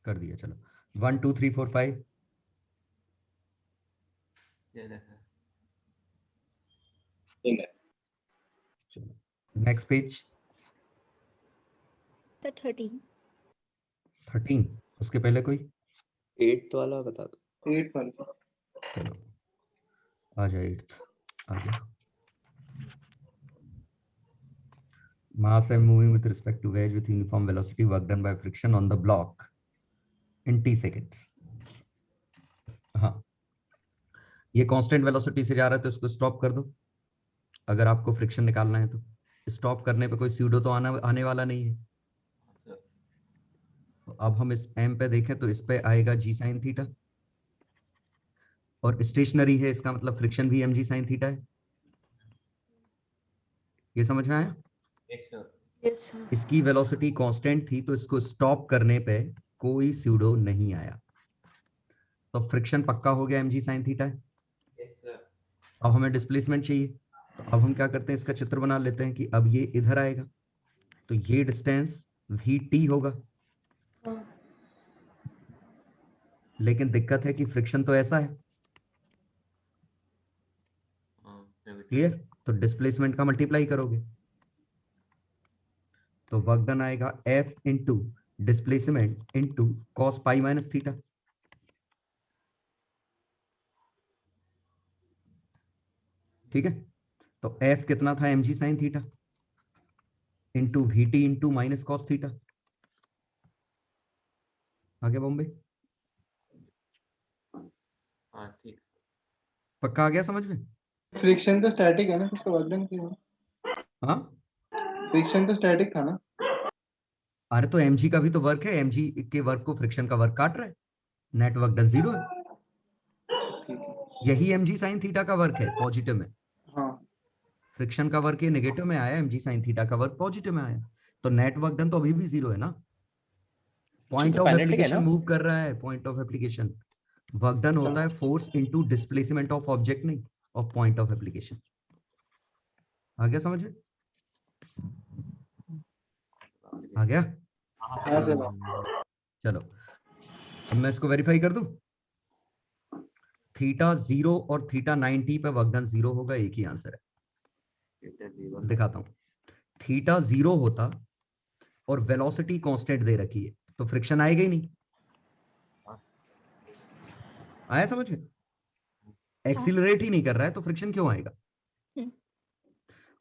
कर दिया। चलो 1 2 3 4 5। चलो नेक्स्ट पेज। The 13. 13 उसके पहले कोई 8th वाला बता दो। 8 वाला। चलो आ जाए 8th आ गया। Mass M moving with respect to wedge with uniform velocity, work done by friction on the block in t seconds. हाँ, ये कांस्टेंट वेलोसिटी से जा रहा है तो इसको स्टॉप कर दो। अगर आपको फ्रिक्शन निकालना है तो स्टॉप करने पे कोई स्यूडो तो आने वाला नहीं है। तो अब हम इस m पे देखें तो इस पे आएगा g sin थीटा, और स्टेशनरी है इसका मतलब फ्रिक्शन भी mg sin थीटा है। ये समझ में आया? Yes, sir. इसकी वेलोसिटी कांस्टेंट थी तो इसको स्टॉप करने पे कोई स्यूडो नहीं आया, तो फ्रिक्शन पक्का हो गया mg sin थीटा है। अब हमें डिस्प्लेसमेंट चाहिए, तो अब हम क्या करते हैं, इसका चित्र बना लेते हैं कि अब ये इधर आएगा तो ये डिस्टेंस vt होगा। लेकिन दिक्कत है कि फ्रिक्शन तो ऐसा है, क्लियर? तो डिस्प्लेसमेंट का मल्टीप्लाई करोगे तो वर्क डन आएगा F into displacement into cos pi minus theta. ठीक है, तो F कितना था mg sine theta into vt into minus cos theta. आगे बॉम्बे ठीक। पक्का आ गया समझ में? फ्रिक्शन तो स्टैटिक है ना, किसका वर्क डन किया? हाँ, फ्रिक्शन तो स्टैटिक था ना। अरे तो mg का भी तो वर्क है, mg के वर्क को फ्रिक्शन का वर्क काट रहा है, नेट वर्क डन 0 है। ठीक है। यही mg साइन थीटा का वर्क है पॉजिटिव में, हाँ फ्रिक्शन का वर्क ये नेगेटिव में आया, mg साइन थीटा का वर्क पॉजिटिव में आया, तो नेट वर्क डन तो अभी भी 0 है ना। पॉइंट ऑफ एप्लीकेशन मूव कर रहा है, point of application work done होता है force into displacement of object, नहीं ऑफ पॉइंट ऑफ एप्लीकेशन। आ गया समझ में? आ गया? हाँ सर। चलो अब मैं इसको वेरीफाई कर दूं। थीटा 0 और थीटा 90 पे वर्क डन 0 होगा, एक ही आंसर है। दिखाता हूं, थीटा 0 होता और वेलोसिटी कांस्टेंट दे रखी है तो फ्रिक्शन आएगा ही नहीं। आया समझ में? एक्सीलरेट ही नहीं कर रहा है तो फ्रिक्शन क्यों आएगा?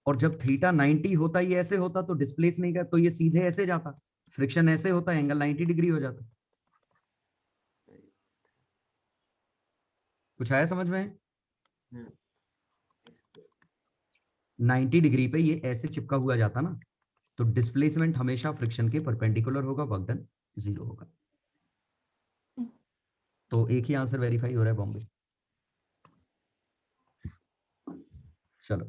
और जब थीटा 90 होता, ये ऐसे होता तो डिस्प्लेस नहीं कर, तो ये सीधे ऐसे जाता, फ्रिक्शन ऐसे होता, एंगल 90 डिग्री हो जाता। कुछ आया समझ में? 90 डिग्री पे ये ऐसे चिपका हुआ जाता ना, तो डिस्प्लेसमेंट हमेशा फ्रिक्शन के परपेंडिकुलर होगा, वर्क डन 0 होगा। तो एक ही आंसर वेरीफाई हो रहा है बॉम्बे। चलो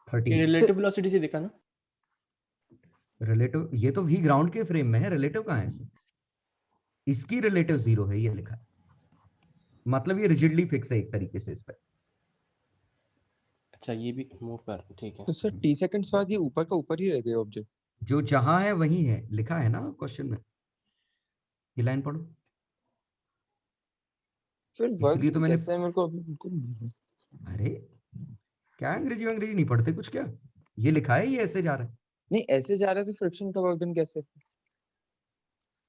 13 रिलेटिव वेलोसिटी से दिखा ना, रिलेटिव, ये तो भी ग्राउंड के फ्रेम में है, रिलेटिव कहाँ है इसमें? इसकी रिलेटिव 0 है, ये लिखा है, मतलब ये रिजिडली फिक्स है एक तरीके से इस पर। अच्छा ये भी मूव कर, ठीक है। तो सर टी सेकंड्स बाद ये ऊपर का ऊपर ही रह गया ऑब्जेक्ट। जो जहां है वही है, लिखा है ना क्वेश्चन में, ये लाइन पढ़ो। फिर वर्क इसलिए तो मैंने, कैसे है मेरे को अभी बिल्कुल। अरे क्या अंग्रेजी अंग्रेजी नहीं पढ़ते कुछ क्या? ये लिखा है, ये ऐसे जा रहा है नहीं ऐसे जा रहा है तो फ्रिक्शन का वर्क डन कैसे?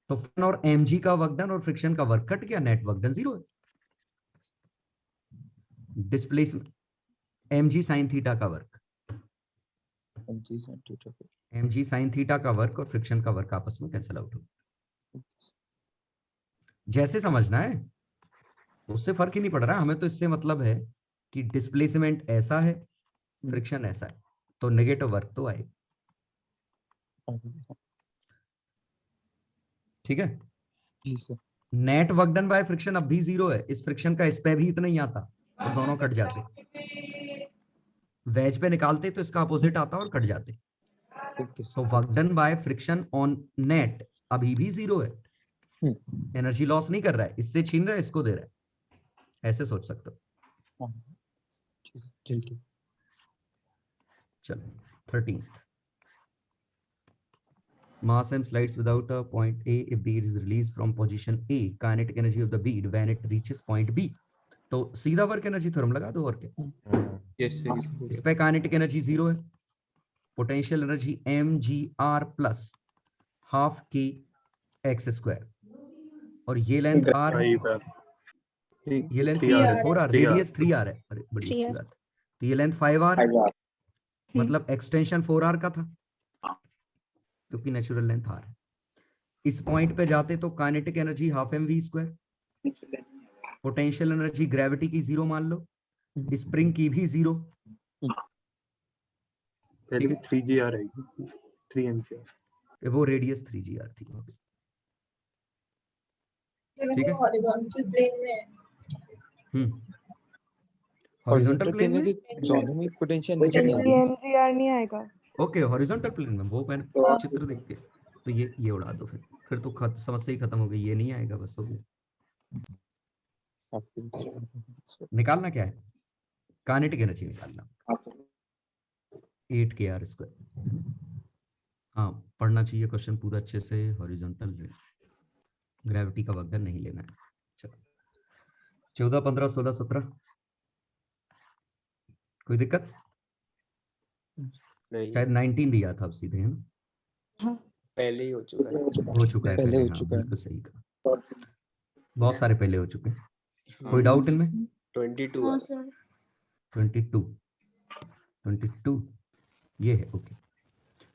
तो फन और mg का वर्क डन और फ्रिक्शन का वर्क कट गया, नेट वर्क डन 0 है। डिस्प्लेसमेंट mg साइन थीटा का वर्क, mg साइन थीटा का वर्क और फ्रिक्शन का वर्क आपस में कैंसिल आउट हो। जैसे समझना है, उससे फर्क ही नहीं पड़ रहा, हमें तो इससे मतलब है कि डिस्प्लेसमेंट ऐसा है, फ्रिक्शन ऐसा है, तो नेगेटिव वर्क तो आए। ठीक है, जी sir. Net work done by friction अब भी 0 है, इस फ्रिक्शन का इस पे भी इतना ही आता तो दोनों कट जाते, वेज पे निकालते तो इसका अपोजिट आता और कट जाते। तो work done by friction on net अभी भी 0 है, एनर्जी लॉस नहीं कर रहा है, इससे छीन रहा है इसको दे रहा है, ऐसे सोच सकते हो। चलो 13 mass m slides without a point A if bead is released from position A. Kinetic energy of the bead when it reaches point B. तो सीधा वर्क एनर्जी थ्योरम लगा दो और क्या. Yes sir. इस पे काइनेटिक एनर्जी 0 है, potential energy mgr plus half k x square, और ये लेंथ r है, ये लेंथ 4r, रेडियस 3r है. अरे बड़ी अच्छी 3R. बात. तो ये लेंथ 5r है, मतलब एक्सटेंशन 4r का था क्योंकि नेचुरल लेंथ r है. इस पॉइंट पे जाते तो kinetic energy half mv square, potential energy gravity की 0 मान लो, स्प्रिंग की भी 0. पहले 3gr है, 3mgr. वो रेडियस 3gr थी. ठीक है. हॉरिजॉन्टल प्लेन में हॉरिजॉन्टल प्लेन में दोनों में पोटेंशियल mgr नहीं आएगा. ओके, हॉरिजॉन्टल प्लेन में वो मैंने चित्र देख के तो ये उड़ा दो, फिर तो समस्या ही खत्म हो गई. ये नहीं आएगा, बस हो गया. निकालना क्या है, काइनेटिक एनर्जी निकालना 8kr स्क्वायर. हाँ, पढ़ना चाहिए क्वेश्चन पूरा अच्छे से. हॉरिजॉन्टल ग्रेविटी का वक्र नहीं लेना है. चलो 14, 15, 16, 17 कोई दिक्कत? नहीं, शायद 19 दिया था अब सीधे, है ना? हाँ. पहले ही हो चुका है. हो चुका है पहले हो हाँ, चुका है. बिल्कुल सही कहा. बहुत सारे पहले हो चुके हैं. कोई डाउट इनमें? 22 हाँ है. सर. 22 ये है. Okay.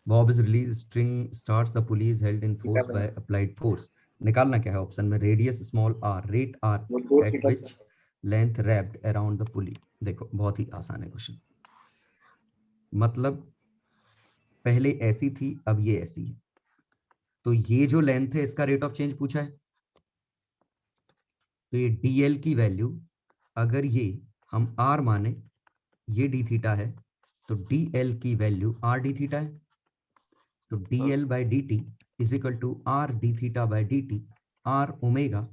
Bob is released, string starts, the pulley is held in force by applied force. निकालना क्या है ऑप्शन में, radius small r, rate r at which length wrapped around the pulley. देखो बहुत ही आसान है क्वेश्चन. मतलब पहले ऐसी थी, अब ये ऐसी है, तो ये जो लेंथ है इसका रेट ऑफ चेंज पूछा है. तो ये dl की वैल्यू अगर ये हम r माने, ये d थीटा है, तो dl की वैल्यू r d थीटा है. तो dl by dt is equal to r d theta by dt, r omega,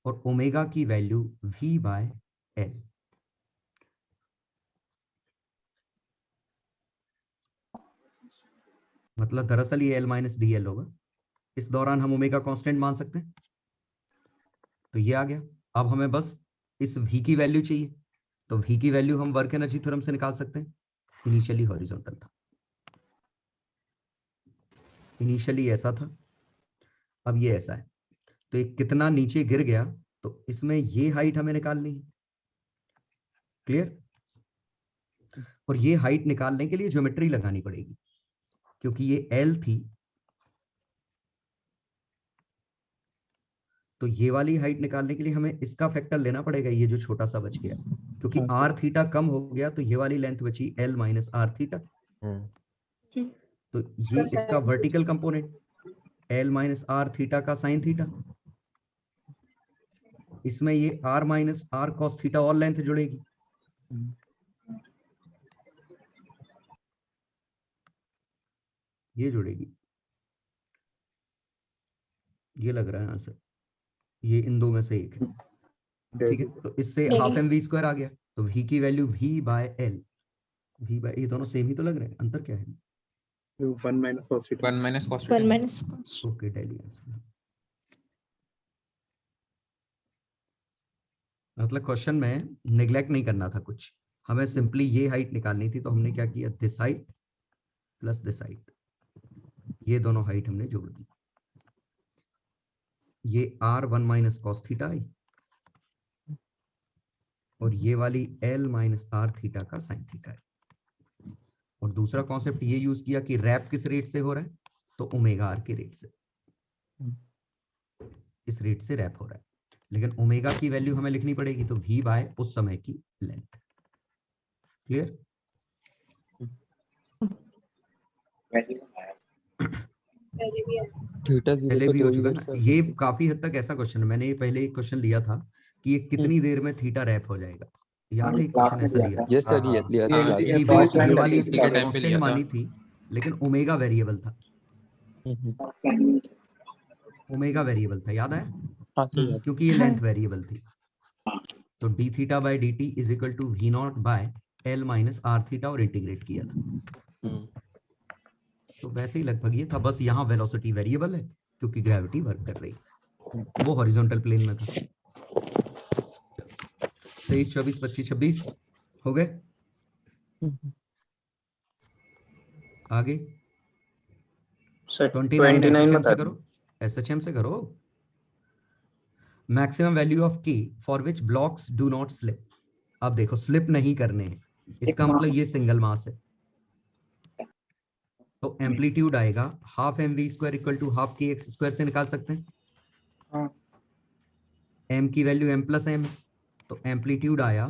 और ओमेगा की वैल्यू v by l. मतलब दरअसल ये l माइनस डी एल होगा. इस दौरान हम ओमेगा कांस्टेंट मान सकते हैं. तो ये आ गया. अब हमें बस इस v की वैल्यू चाहिए, तो v की वैल्यू हम वर्क एनर्जी थ्योरम से निकाल सकते हैं. इनिशियली हॉरिजॉन्टल था, इनिशियली ऐसा था, अब ये ऐसा है. तो ये कितना नीचे गिर गया, तो इसमें ये हाइट हमें निकालनी है. क्लियर? और ये हाइट निकालने के लिए ज्योमेट्री लगानी पड़ेगी, क्योंकि ये L थी, तो ये वाली हाइट निकालने के लिए हमें इसका फैक्टर लेना पड़ेगा, ये जो छोटा सा बच गया, क्योंकि r थीटा कम हो गया, तो ये वाली लेंथ बची L माइनस r थीटा. तो ये इसका vertical component L minus r theta का साइन थीटा. इसमें ये r minus r cos theta और लेंथ जुड़ेगी. ये जुड़ेगी. ये लग रहा है आंसर, ये इन दो में से एक है. ठीक है. तो इससे हाफ mv स्क्वायर आ गया, तो v की value v by l, v by, ये दोनों सेम ही तो लग रहे हैं, अंतर क्या है? 1 minus cos theta. 1 minus cos. Okay, daily answer. मतलब क्वेश्चन में नेग्लेक्ट नहीं करना था कुछ, हमें सिंपली ये हाइट निकालनी थी. तो हमने क्या किया, this height plus this height, ये दोनों हाइट हमने जोड़ दी. ये r1 माइनस कॉस थीटा आई, और ये वाली l माइनस r थीटा का साइन थीटा है. और दूसरा कॉन्सेप्ट ये यूज किया कि रैप किस रेट से हो रहा है, तो ओमेगा r के रेट से, इस रेट से रैप हो रहा है. लेकिन ओमेगा की वैल्यू हमें लिखनी पड़ेगी, तो v बाय उस समय की लेंथ. क्लियर? थीटा पहले 0 भी पे हो तो चुका वही है ना. वर्क ये काफी हद तक ऐसा क्वेश्चन है, मैंने ये पहले एक क्वेश्चन लिया था कि ये कितनी देर में थीटा रैप हो जाएगा. याद है क्वेश्चन ऐसा लिया? यस सर, ये लिया था क्लास ये में. ये वाली कांस्टेंट मानी थी, लेकिन ओमेगा वेरिएबल था. ओमेगा वेरिएबल था, याद है? हाँ सर, क्योंकि ये लेंथ वेरिएबल थी. तो D theta by D T is equal to V naught by L minus R theta, और इंटीग्रेट किया था. तो वैसे ही लगभग ये था, बस यहाँ वेलोसिटी वेरिएबल है क्योंकि ग्रेविटी वर्क कर रही, वो हॉरिजॉन्टल प्लेन में था। 23, 24, 25, 26 हो गए। आगे 29 SHM से करो, SHM से करो। Maximum value of K for which blocks do not slip. अब देखो स्लिप नहीं करने हैं, इसका मतलब ये सिंगल मास है, तो एम्पलीट्यूड आएगा half mv² equal to half kx² से निकाल सकते हैं। हाँ। m की वैल्यू m प्लस m, तो एम्पलीट्यूड आया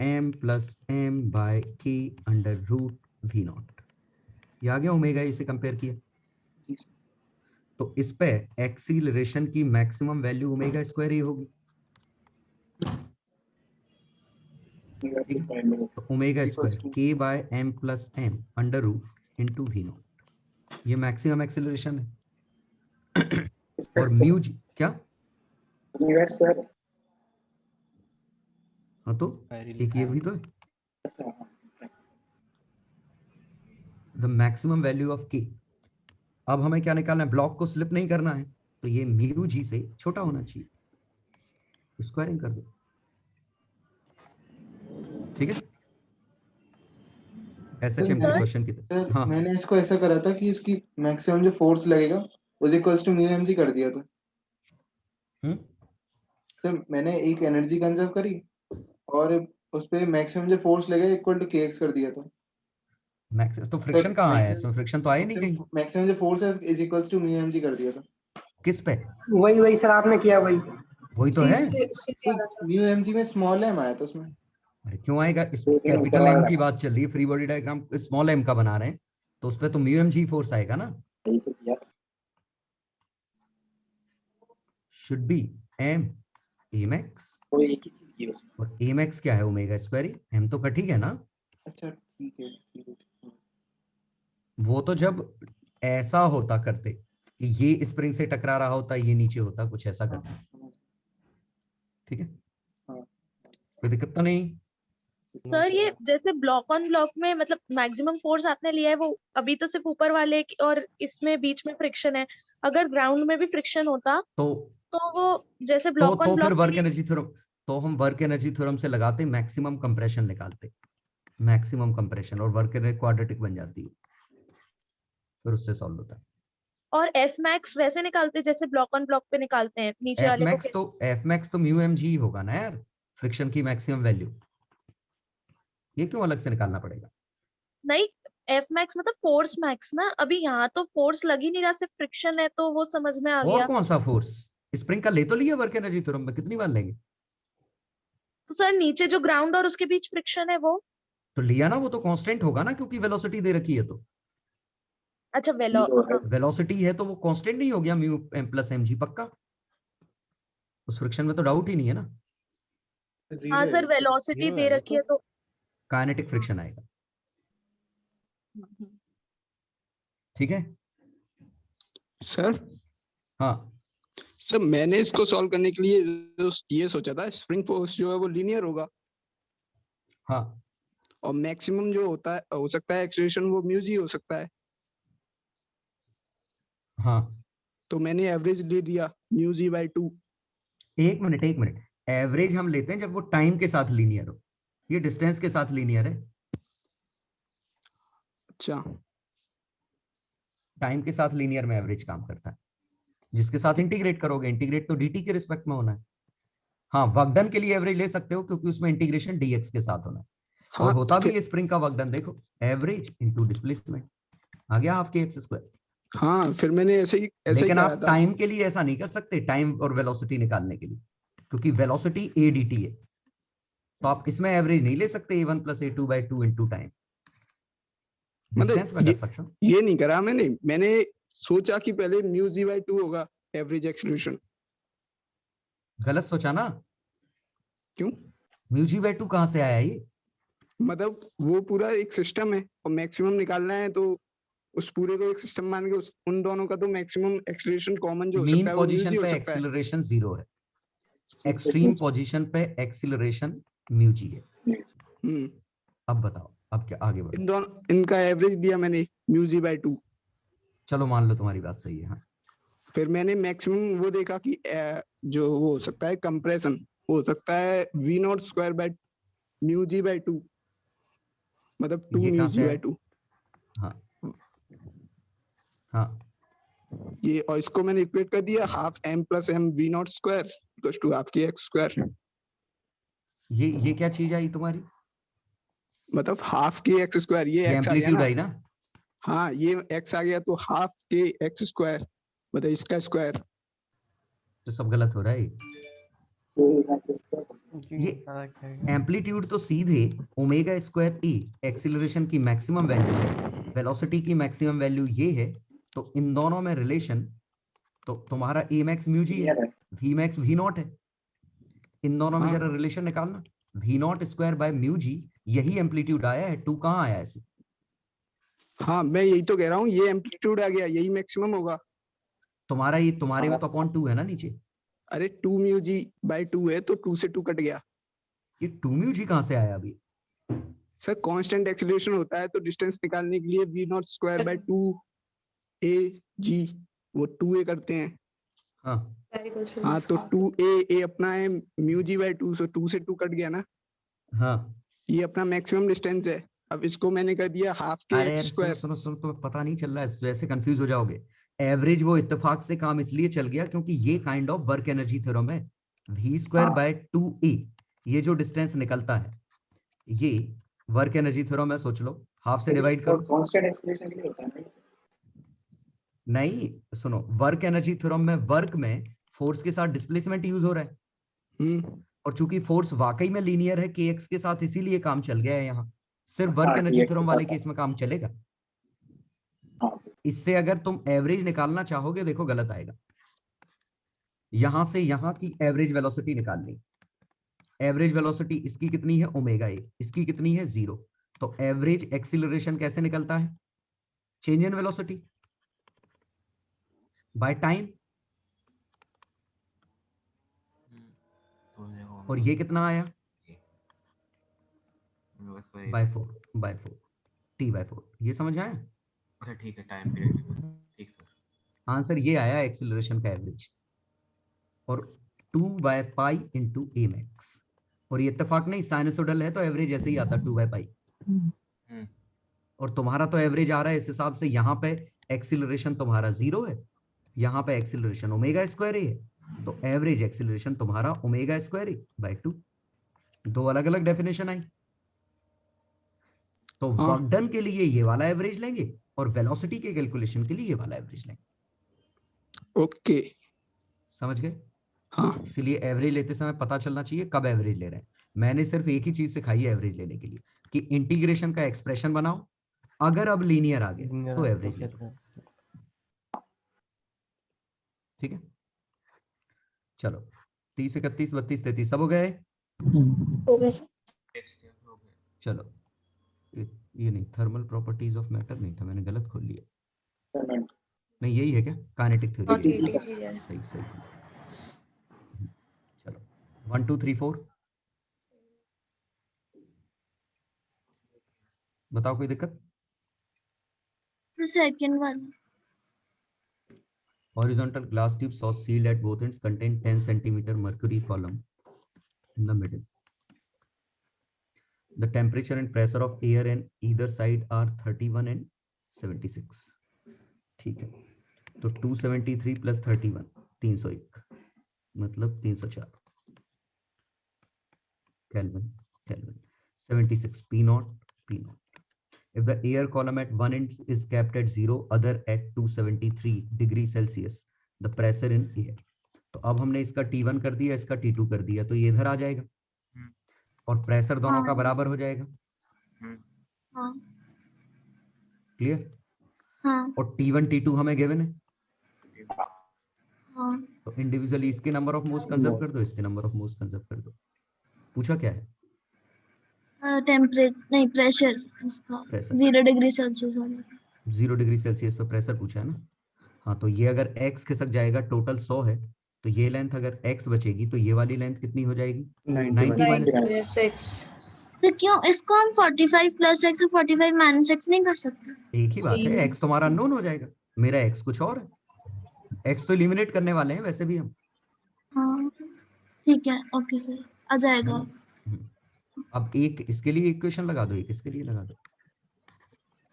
m plus m by k under root v0। ये आ गया ओमेगा, इसे कंपेयर किया तो इस पे एक्सीलरेशन की मैक्सिमम वैल्यू ओमेगा स्क्वायर ही होगी। तो omega square k by m plus m under root into v0, ये मैक्सिमम एक्सीलरेशन है। और म्यू क्या, हाँ तो एक ये भी तो है, the maximum value of k। अब हमें क्या निकालना है, ब्लॉक को स्लिप नहीं करना है, तो ये म्यू जी से छोटा होना चाहिए, स्क्वायरिंग कर दो, ठीक है। SHM के क्वेश्चन की तरह। सर हाँ मैंने इसको ऐसा करा था कि इसकी मैक्सिमम जो फोर्स लगेगा उस इक्वल्स टू म्यू mg कर दिया था। सर मैंने एक एनर्जी कंजर्व करी और उस पे मैक्सिमम जो फोर्स लगेगा इक्वल टू kx कर दिया था। तो फ्रिक्शन कहाँ आया है इसमें, फ्रिक्शन तो आया नहीं कहीं। मैक्सिमम जो फोर्स है is equals to mu mg कर दिया था। किस पे, वही सर आपने किया, वही तो है। म्यू mg में स्मॉल m आया था उसमें। अरे क्यों आएगा, इस कैपिटल M की बात चल रही है, free body diagram small m का बना रहे हैं, तो उस पे तो म्यू mg फोर्स आएगा ना। शुड बी m max, और max क्या है, ओमेगा स्क्वायर ही, m तो कटी है ना। अच्छा ठीक है। वो तो जब ऐसा होता करते कि ये स्प्रिंग से टकरा रहा होता, ये नीचे होता, कुछ ऐसा करते, ठीक है, कोई दिक्कत तो नहीं। सर ये जैसे ब्लॉक ऑन ब्लॉक में मतलब मैक्सिमम फोर्स आपने लिया है वो अभी तो सिर्फ ऊपर वाले और इसमें बीच में फ्रिक्शन है, अगर ग्राउंड में भी फ्रिक्शन होता तो वो जैसे ब्लॉक ऑन फिर ब्लॉक वर्क एनर्जी थ्योरम, तो हम वर्क एनर्जी थ्योरम से लगाते मैक्सिमम कंप्रेशन निकालते, मैक्सिमम कंप्रेशन, और वर्क एनर्जी क्वाड्रेटिक बन जाती है, फिर उससे सॉल्व होता है। और एफ मैक्स वैसे निकालते जैसे ब्लॉक ऑन ब्लॉक पे निकालते हैं नीचे वाले को। एफ मैक्स तो म्यू mg होगा ना यार, फ्रिक्शन की मैक्सिमम वैल्यू, ये क्यों अलग से निकालना पड़ेगा। नहीं एफ मैक्स मतलब फोर्स मैक्स ना, अभी यहाँ तो फोर्स लग ही नहीं रहा, सिर्फ फ्रिक्शन है, तो वो समझ में आ और गया। कौन सा फोर्स, स्प्रिंग का ले तो लिया वर्क एनर्जी थ्योरम में, कितनी बार लेंगे। तो सर नीचे जो ग्राउंड और उसके बीच फ्रिक्शन है वो तो लिया ना, वो तो कांस्टेंट होगा ना, क्योंकि वेलोसिटी दे रखी है, तो अच्छा वेलोसिटी है तो वो कांस्टेंट नहीं हो गया, म्यू m प्लस mg पक्का, उस फ्रिक्शन में तो डाउट ही नहीं है ना। हाँ सर वेलोसिटी दे रखी है तो काइनेटिक फ्रिक्शन आएगा, ठीक है सर। हाँ सर मैंने इसको सॉल्व करने के लिए ये सोचा था स्प्रिंग फोर्स जो है वो लीनियर होगा, हाँ, और मैक्सिमम जो होता है हो सकता है एक्सेलरेशन वो म्यू जी हो सकता है, हाँ। तो मैंने एवरेज ले दिया म्यू जी बाय 2। एक मिनट, एवरेज हम लेते हैं जब वो टाइम के साथ लीनियर हो, ये डिस्टेंस के साथ लीनियर है। अच्छा, टाइम के साथ लीनियर में एवरेज काम करता है, जिसके साथ इंटीग्रेट करोगे, इंटीग्रेट तो dt के रिस्पेक्ट में होना है। हाँ वर्कडन के लिए एवरेज ले सकते हो क्योंकि उसमें इंटीग्रेशन dx के साथ होना है। हाँ, और होता भी है स्प्रिंग का वर्कडन, देखो एवरेज इनटू डिस्प्लेसमेंट आ गया हाफ kx²। हाँ फिर मैंने ऐसे ही लेकिन आप करा था। टाइम के लिए ऐसा नहीं कर सकते, टाइम और वेलोसिटी निकालने के लिए, क्योंकि वेलोसिटी a dt है, तो आप इसमें एवरेज नहीं ले सकते a1 + a2/2 into time, distance में कर सकते हो। ये नहीं करा मैंने सोचा कि पहले म्यू जी बाय 2 होगा एवरेज एक्सेलरेशन। गलत सोचा ना, क्यों, म्यू g/2 कहां से आया ये, मतलब वो पूरा एक सिस्टम है और मैक्सिमम निकालना है तो उस पूरे को एक सिस्टम मान के उन दोनों का तो मैक्सिमम एक्सेलरेशन कॉमन जो हो सकता मीन है वो म्यू पोजीशन जी हो पे सकता है। एक्सीलरेशन 0 है, एक्सट्रीम पोजीशन पे एक्सीलरेशन म्यू जी है। अब बताओ अब क्या आगे बढ़ो। इन दोनों इनका एवरेज दिया मैंने μg/2। चलो मान लो तुम्हारी बात सही है। हाँ फिर मैंने मैक्सिमम वो देखा कि जो वो हो सकता है कंप्रेशन हो सकता है v0² μg/2, मतलब 2 ये कहाँ से आया? μg/2। हाँ हाँ ये और इसको मैंने इक्वेट कर दिया half m + m v0² = half kx², ये क्या चीज आई तुम्हारी? मतलब हाफ kx²। ये ये x आ गया एम्पलीट्यूड ना। आई ना? हाँ ये x आ गया तो हाफ kx², मतलब इसका स्क्वायर। तो सब गलत हो रहा है। ये एम्पलीट्यूड तो सीधे ω²e एक्सीलरेशन की मैक्सिमम वैल्यू है, वेलोसिटी की मैक्सिमम वैल्यू ये है, तो इन दोनों में रिलेशन तो तुम्हारा a max μg है, v max v0 है। इन दोनों में हाँ। जरा रिलेशन निकालना, v0² μg, यही एम्पलीट्यूड आया है। 2 कहाँ आया है इसमें? हाँ मैं यही तो कह रहा हूँ, ये एम्पलीट्यूड आ गया, यही मैक्सिमम होगा। तुम्हारा ये तुम्हारे में तो अपॉन 2 है ना नीचे। अरे 2 μg/2 है तो 2 से 2 कट गया। ये 2 μg कहाँ से आया अभी? सर कांस्टेंट एक्सीलरेशन होता है तो डिस्टेंस निकालने के लिए v0²/2 ag वो 2a करते हैं। हाँ हाँ तो 2a अपना है μg/2, सो 2 से 2 कट गया ना। हाँ। ये अपना मैक्सिमम डिस्टेंस है। अब इसको मैंने कर दिया हाफ अरे यार kx²। सुनो तुम्हें पता नहीं चल रहा है, वैसे कंफ्यूज हो जाओगे। एवरेज वो इत्तेफाक से काम इसलिए चल गया क्योंकि ये kind of work energy theorem है। v²/2a ये जो डिस्टेंस निकलता है ये वर्क एनर्जी थ्योरम है। सोच लो, हाफ से डिवाइड करो। कांस्टेंट एक्सीलरेशन के लिए होता है ना? नहीं सुनो, वर्क एनर्जी थ्योरम में वर्क में फोर्स के साथ डिस्प्लेसमेंट यूज हो रहा है, और चूंकि फोर्स वाकई में लीनियर है kx के साथ, इसीलिए काम चल गया है। यहाँ सिर्फ वर्क एनर्जी थ्योरम वाले केस में काम चलेगा। इससे अगर तुम एवरेज निकालना चाहोगे, देखो गलत आएगा। यहां से यहां की एवरेज वेलोसिटी निकालनी। एवरेज वेलोसिटी इसकी कितनी है ω, इसकी कितनी है 0। तो एवरेज एक्सीलरेशन कैसे निकलता है? Change in velocity by time. और ये कितना आया? Bye 4 t/4। ये समझ आया? अच्छा ठीक है, टाइम पीरियड ठीक सर। आंसर ये आया एक्सीलरेशन का एवरेज, और 2/π × a max। और ये इत्तेफाक नहीं, साइनसोइडल है तो एवरेज ऐसे ही आता 2/π। और तुम्हारा तो एवरेज आ रहा है इस हिसाब से, यहाँ पे एक्सीलरेशन तुम्हारा 0 है, यहाँ पे एक्सीलरेशन ω² है, तो एवरेज एक्सीलरेशन तुम्हारा ω²a/2। दो अलग अलग डेफिनेशन आई। तो वर्क डन के लिए ये वाला एवरेज लेंगे और वेलोसिटी के कैलकुलेशन के लिए ये वाला एवरेज लेंगे। ओके समझ गए? हाँ। इसलिए एवरेज लेते समय पता चलना चाहिए कब एवरेज ले रहे हैं। मैंने सिर्फ एक ही चीज सिखाई है एवरेज लेने के लिए, कि इंटीग्रेशन का एक्सप्रेशन बनाओ, अगर अब लीनियर आ गया तो एवरेज ले लो। ठीक है, चलो 30, 31, 32, 33 सब हो गए? हो गए सर। चलो ये नहीं, थर्मल प्रॉपर्टीज ऑफ मैटर नहीं था, मैंने गलत खोल लिया। नहीं यही है क्या? Kinetic theory. सही सही। चलो 1 2 3 4 बताओ, कोई दिक्कत? सेकंड वाला। Horizontal glass tube saw sealed at both ends contain 10 centimeter mercury column in the middle. The temperature and pressure of air in either side are 31 and 76. ठीक है, तो 273 plus 31 301 मतलब 304 Kelvin 76 P0 P0. If the air column at one end is kept at 0, other at 273 degree Celsius, the pressure in air. तो अब हमने इसका T1 कर दिया, इसका T2 कर दिया, तो ये इधर आ जाएगा और प्रेशर दोनों का बराबर हो जाएगा। क्लियर? और T1 T2 हमें गिवन है, तो इंडिविजुअली इसके नंबर ऑफ मोल्स कंजर्व कर दो, इसके नंबर ऑफ मोल्स कंजर्व कर दो। पूछा क्या है? टेम्परेचर नहीं, प्रेशर इसका 0 डिग्री सेल्सियस वाला। 0 डिग्री सेल्सियस पे प्रेशर पूछा है ना? हाँ, तो ये अगर x खिसक जाएगा, टोटल 100 है, तो ये लेंथ अगर x बचेगी तो ये वाली लेंथ कितनी हो जाएगी? 90 - 6। सर क्यों इसको हम 45 प्लस एक्स और 45 माइनस एक्स नहीं कर सकते? एक ही बात है, एक्स तुम्हारा अननोन हो जाएगा, मेरा एक्स कुछ और है, एक्स तो एलिमिनेट करने वाले हैं वैसे भी हम। हाँ ठीक है, ओके सर, आ है जाएगा। ना? अब एक इसके लिए इक्वेशन लगा दो, एक इसके लिए लगा दो,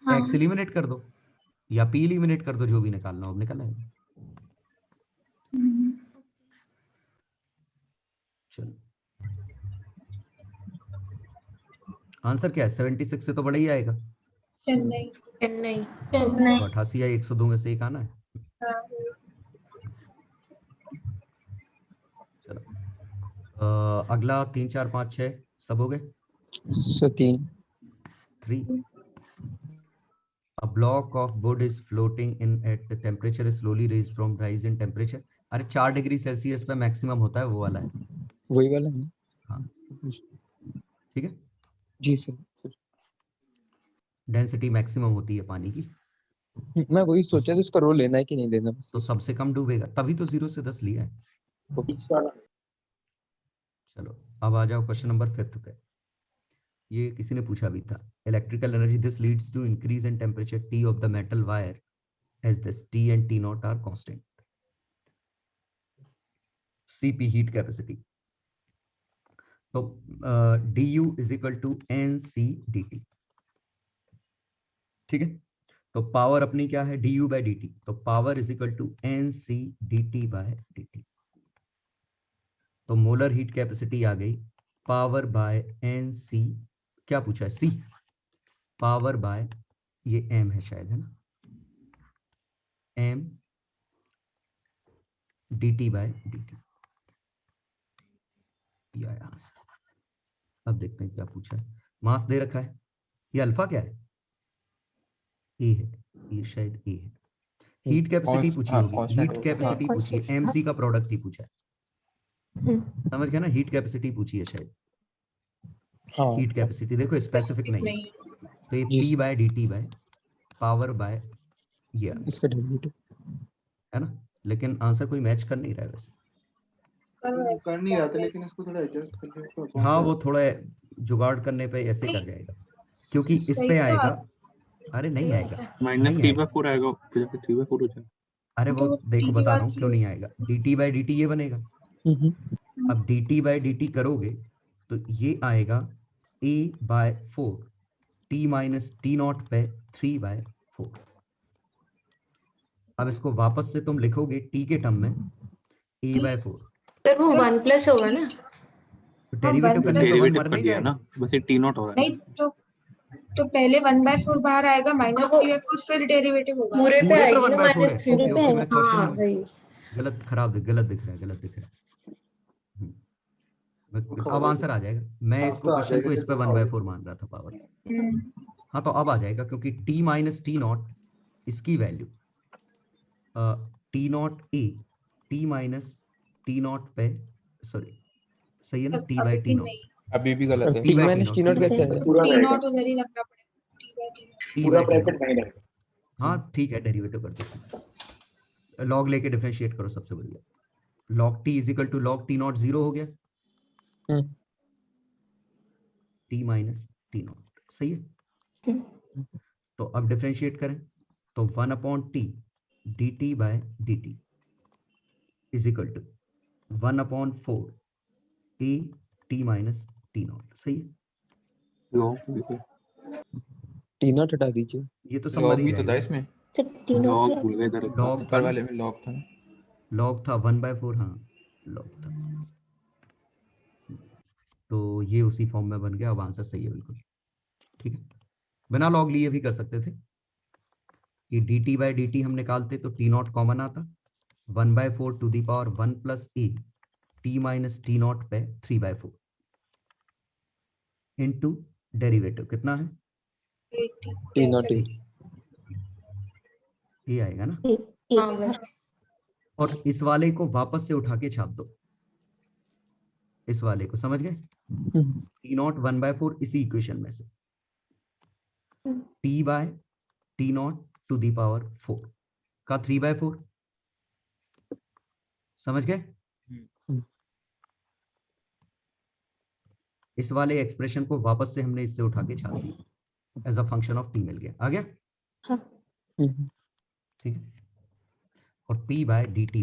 हाँ एक्स एलिमिनेट कर दो या पी एलिमिनेट कर दो, जो भी निकालना हो अब निकल आएगा। चलो आंसर क्या है? 76 से तो बड़ा ही आएगा। चेन्नई। चेन्नई। तो 88 या 102 में से एक आना है। चलो अगला 3 4 5 6 सब हो गए। 3 A block of wood is floating in at the temperature is slowly raised from rise in temperature। अरे 4 डिग्री सेल्सियस पे मैक्सिमम होता है, वो वाला है, वही वाला है ना? हाँ ठीक है जी सर। डेंसिटी मैक्सिमम होती है पानी की, मैं वही सोचा था इसका रोल लेना है कि नहीं लेना। तो सबसे कम डूबेगा, तभी तो 0 से 10 लिया है। चलो अब आ जाओ क्वेश्चन नंबर 5 पे। ये किसी ने पूछा भी था, electrical energy this leads to increase in temperature T of the metal wire as this T and T not are constant. CP heat capacity, तो du is equal to N C D T, ठीक है। तो power अपनी क्या है? du by D T, तो power is equal to N C D T by D T. तो molar heat capacity आ गई पावर बाय एन सी, क्या पूछा है? सी, पावर बाय ये एम है शायद, है ना, M D T by D T. अब देखते हैं क्या पूछा है। मास दे रखा है, ये अल्फा क्या है? ए है, ये शायद ए है। हीट कैपेसिटी पूछी होगी, हीट कैपेसिटी पूछी है, एमसी का प्रोडक्ट ही पूछा है, समझ गया ना? हीट कैपेसिटी पूछी है शायद। हीट कैपेसिटी देखो स्पेसिफिक नहीं, तो ये P by D T by power by ये इसका डेरिवेटिव है ना, लेकिन आंसर कोई मैच कर नहीं रहा है वैसे। कर नहीं रहा था, लेकिन इसको थोड़ा एडजस्ट करके तो हाँ वो थोड़ा जुगाड़ करने पे ऐसे कर जाएगा, क्योंकि इस पे आएगा, अरे नहीं आएगा, -3/4 आएगा, फिर 3/4 हो जाएगा। अरे वो देखो बता रहा हूँ क्यों नहीं आएगा। dt बाई डी टी ये बनेगा, अब dt बाई डी टी करोगे तो ये आएगा a by 4 t minus T not पे 3/4। अब इसको वापस से तुम लिखोगे t के टर्म में a बाय 4, सर वो 1 प्लस होगा ना? डेरिवेटिव करने से 1 मर कर नहीं दिया ना, जाएगा। बस ये t नॉट हो रहा है। नहीं तो पहले 1/4 बाहर आएगा, -3/4 फिर डेरिवेटिव होगा। पूरे पे पूरे आएगी पर ना, 1/4 है। -3 ओके, पे ओके, मैं क्वेश्चन हाँ वही। गलत गलत दिख रहा है। अब आंसर आ जाएगा। मैं इसको क्वेश्चन को इस पे 1/4 मान रहा था पावर। हाँ तो अब आ जाएगा, क्योंकि t माइनस टी नॉट इसकी value T not a T minus T not पे, सॉरी सही है ना, टी बाई टी नॉट। अभी भी गलत है। T t minus T not कैसे है? टी नॉट उधर ही रखना पड़ेगा, पूरा ब्रैकेट नहीं रहेगा। हाँ ठीक है, डेरिवेटिव कर दो, लॉग लेके डिफरेंशिएट करो, सबसे बढ़िया। log t is equal to log t not 0 हो गया, t माइनस टी नॉट, सही है। तो अब डिफरेंशिएट करें तो 1/t dt by dt is equal to 1/4 a t minus T not, सही है। टी नॉट हटा दीजिए, ये तो सब भी तो था इसमें, लॉग भूल गए इधर। लॉग ऊपर वाले में लॉग था, लॉग था 1/4, हाँ लॉग था, तो ये उसी फॉर्म में बन गया। अब आंसर सही है बिल्कुल, ठीक है। बिना लॉग लिए भी कर सकते थे कि dt बाई डी टी हम निकालते तो टी नॉट कॉमन आता, 1/4 to the power 1 plus A T minus T not पे 3/4 इनटू डेरिवेटिव कितना है, टी नॉट ये आएगा ना। और इस वाले को वापस से उठा के छाप दो, इस वाले को, समझ गए? टी नॉट 1/4 इसी इक्वेशन में से T by T not to the power 4 का 3/4, समझ गए? इस वाले एक्सप्रेशन को वापस से हमने इससे उठा के छाप दिया, as a function of T मिल गया। आ गया? ठीक है। और p बाय dt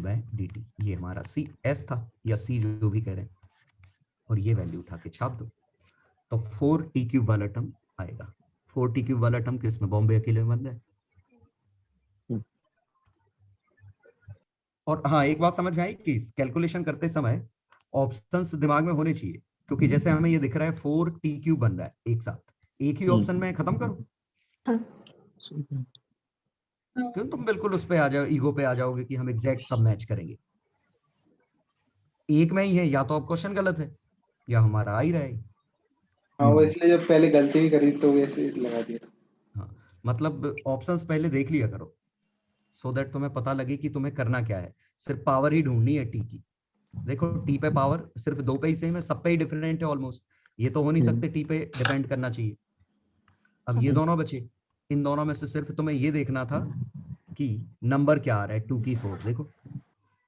ये हमारा सी एस था, या सी जो भी कह रहे हैं, और ये वैल्यू उठा के छाप दो, तो 4t³ वाला टर्म आएगा। 4t³ वाला टर्म किसमें? बॉम्बे अकेले में बन रहा है। और हाँ, एक बात समझ में आई कि कैलकुलेशन करते समय ऑप्शंस दिमाग में होने चाहिए, क्योंकि जैसे हमें ये दिख रहा है 4t³ बन रहा है एक साथ, एक ही ऑप्शन में खत्म करो। क्यों तुम बिल्कुल उस पे आ जाओ, ईगो पे आ जाओगे कि हम एग्जैक्ट सब मैच करेंगे। एक में ही है, या तो अब क्वेश्चन गलत है या हमारा आ ही रहा है। हाँ, वो इसलिए जब पहले गलती भी करी तो वैसे लगा दिया। हाँ, मतलब ऑप्शंस पहले देख लिया करो, सो दैट तुम्हें पता लगे कि तुम्हें करना क्या है। सिर्फ पावर ही ढूंढनी है टी की। देखो टी पे पावर सिर्फ 2 पे ही सेम है, सब पे ही डिफरेंट है ऑलमोस्ट। ये तो हो नहीं सकते टी पे डिपेंड करना चाहिए। अब ये दोनों बचे, इन दोनों में से सिर्फ तुम्हें ये देखना था कि नंबर क्या आ रहा है, 2 की 4 देखो,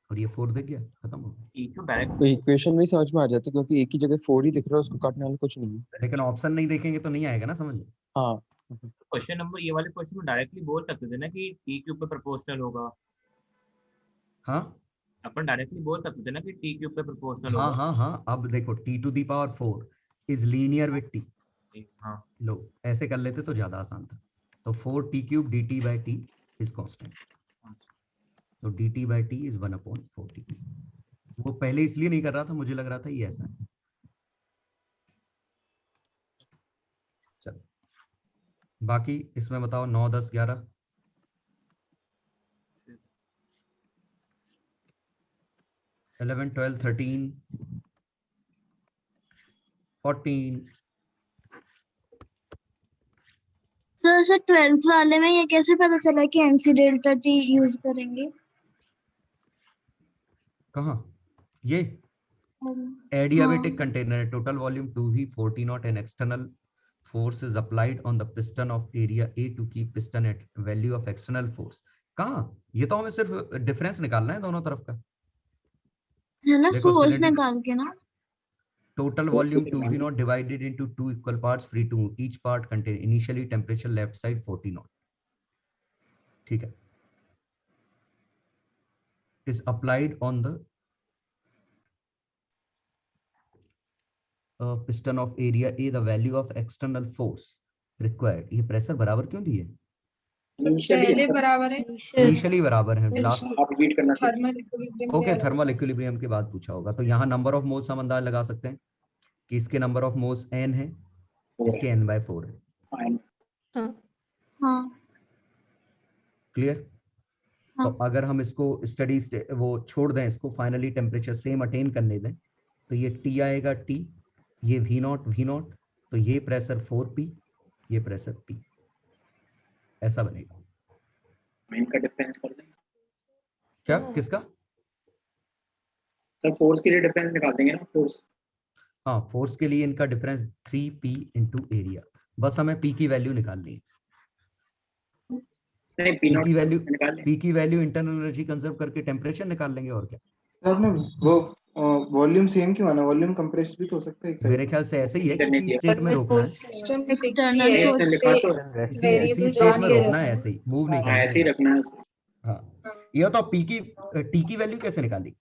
और ये 4 दिख गया, खत्म हो गया। तो इक्वेशन में समझ में आ जाता है, क्योंकि एक ही जगह 4 ही दिख रहा है, उसको काटने वाला कुछ नहीं है। लेकिन ऑप्शन नहीं देखेंगे तो नहीं आएगा ना समझ। हाँ, क्वेश्चन नंबर ये वाले क्वेश्चन में डायरेक्टली बोल सकते थे ना कि टी क्यूब पे प्रोपोर्शनल होगा। हाँ अपन डायरेक्टली बोल सकते थे ना कि टी क्यूब पे प्रोपोर्शनल हाँ होगा। हाँ हाँ, अब देखो t⁴ is linear with t। हाँ, लो ऐसे कर लेते तो ज्यादा आसान था। तो 4t³ dt/t इज कांस्टेंट, तो dt/t इज 1/4t। वो पहले इसलिए नहीं कर रहा था, मुझे लग रहा था ये ऐसा है। चलो बाकी इसमें बताओ 9, 10, 11, 11, 12, 13, 14। सर 12th वाले में ये कैसे पता चला कि NC डेल्टा T यूज करेंगे? कहाँ? ये adiabatic container है, total volume 2 he 40 knot and external force is applied on the piston of area A to keep piston at value of external force। कहाँ? ये तो हमें सिर्फ डिफरेंस निकालना है दोनों तरफ का, है ना, देखो फोर्स cylinder निकाल के ना। total volume 2 V naught divided into 2 equal parts free to each part contain initially temperature left side 40 knot। ठीक है, is applied on the piston of area A the value of external force required। ये pressure बराबर क्यों दिए? पहले बराबर है, initially बराबर है, last thermal equilibrium okay thermal equilibrium के बाद पूछा होगा। तो यहाँ नंबर ऑफ मोल्स हम अंदाज लगा सकते हैं कि इसके नंबर ऑफ मोल्स n है, इसके n/4 है। हाँ क्लियर? तो अगर हम इसको स्टडी वो छोड़ दें, इसको फाइनली टेम्परेचर सेम अटेन करने दें, तो ये T आएगा T, ये V0, तो ये प्रेशर 4P, ये प्रेशर P, ऐसा बनेगा। इनका डिफरेंस कर दें क्या? किसका? सर फोर्स के लिए डिफरेंस निकाल देंगे ना, फोर्स। हाँ, फोर्स के लिए इनका डिफरेंस 3P इंटू एरिया, बस हमें P की वैल्यू निकालनी है। नहीं, P की वैल्यू इंटरनल एनर्जी कंजर्व करके टेम्परेचर निकाल लेंगे, और क्या। आपने वो वॉल्यूम सेम क्यों आना? वॉल्यूम कंप्रेस्ड भी तो हो सकता है एक मेरे ख्याल से ऐसे ही है, किसी स्टेट में रोकना है, सिस्टम में फिक्स्ड External ही है, force इससे इसी वेरिएबल स्टेट जान में के रोकना है, ऐसे ही मूव नहीं करना ऐसे ही है। रखना है। हाँ, ये तो T की वैल्यू कैसे निकाली?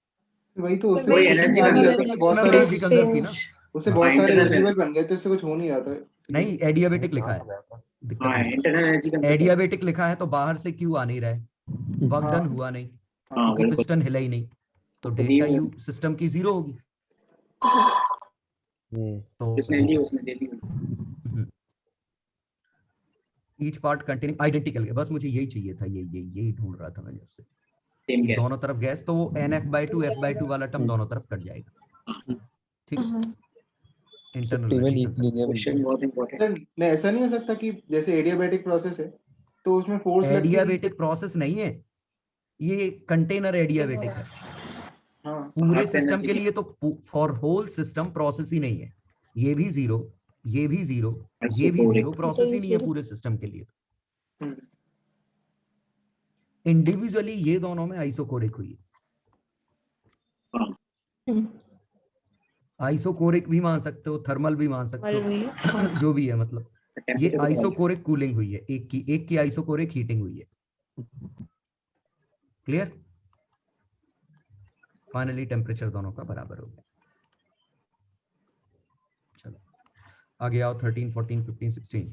वही तो, उससे वही एनर्जी internal कंजर्व, बहुत एक्सटर्नल सारे एनर्जी कंजर्व की ना। उससे बहुत सारे वेरिएबल बन गए थे, इससे कुछ हो नहीं रहा था। नहीं, एडियाबेटिक लिखा है, दिक्कत हाँ, नहीं। Internal energy conserve. एडियाबेटिक लिखा है तो बाहर से क्यों आ नहीं रहा है, वर्क डन हुआ नहीं, क्योंकि पिस्टन हिला ही नहीं, तो डेल्टा यू सिस्टम की 0 होगी। तो जिसने ली उसने दे दी। ईच पार्ट कंटेनिंग आइडेंटिकल, बस मुझे यही चाहिए था, यही ढूंढ रहा था मैं जब से। सेम गैस, दोनों तरफ गैस, तो वो NF/2 F/2 वाला टर्म दोनों तरफ कट जाएगा। ठीक है, इंटरनल क्वेश्चन बहुत इंपॉर्टेंट। नहीं, ऐसा नहीं हो सकता कि जैसे एडियाबैटिक प्रोसेस है तो उसमें फोर्स लगती है। एडियाबेटिक प्रोसेस नहीं है ये, कंटेनर एडियाबेटिक है। हाँ, पूरे सिस्टम के लिए तो फॉर होल सिस्टम प्रोसेस ही नहीं है। ये भी 0, ये भी 0, ये भी 0, प्रोसेस ही नहीं है पूरे सिस्टम के लिए। इंडिविजुअली ये दोनों में आइसोकोरिक हुई है। आइसोकोरिक भी मान सकते हो, थर्मल भी मान सकते हो, जो भी है मतलब ये आइसोकोरिक कूलिंग हुई है, एक की आइसोकोरिक हीटिंग हुई है। क्लियर? फाइनली टेम्परेचर दोनों का बराबर हो गया। चलो आगे आओ 13, 14, 15, 16।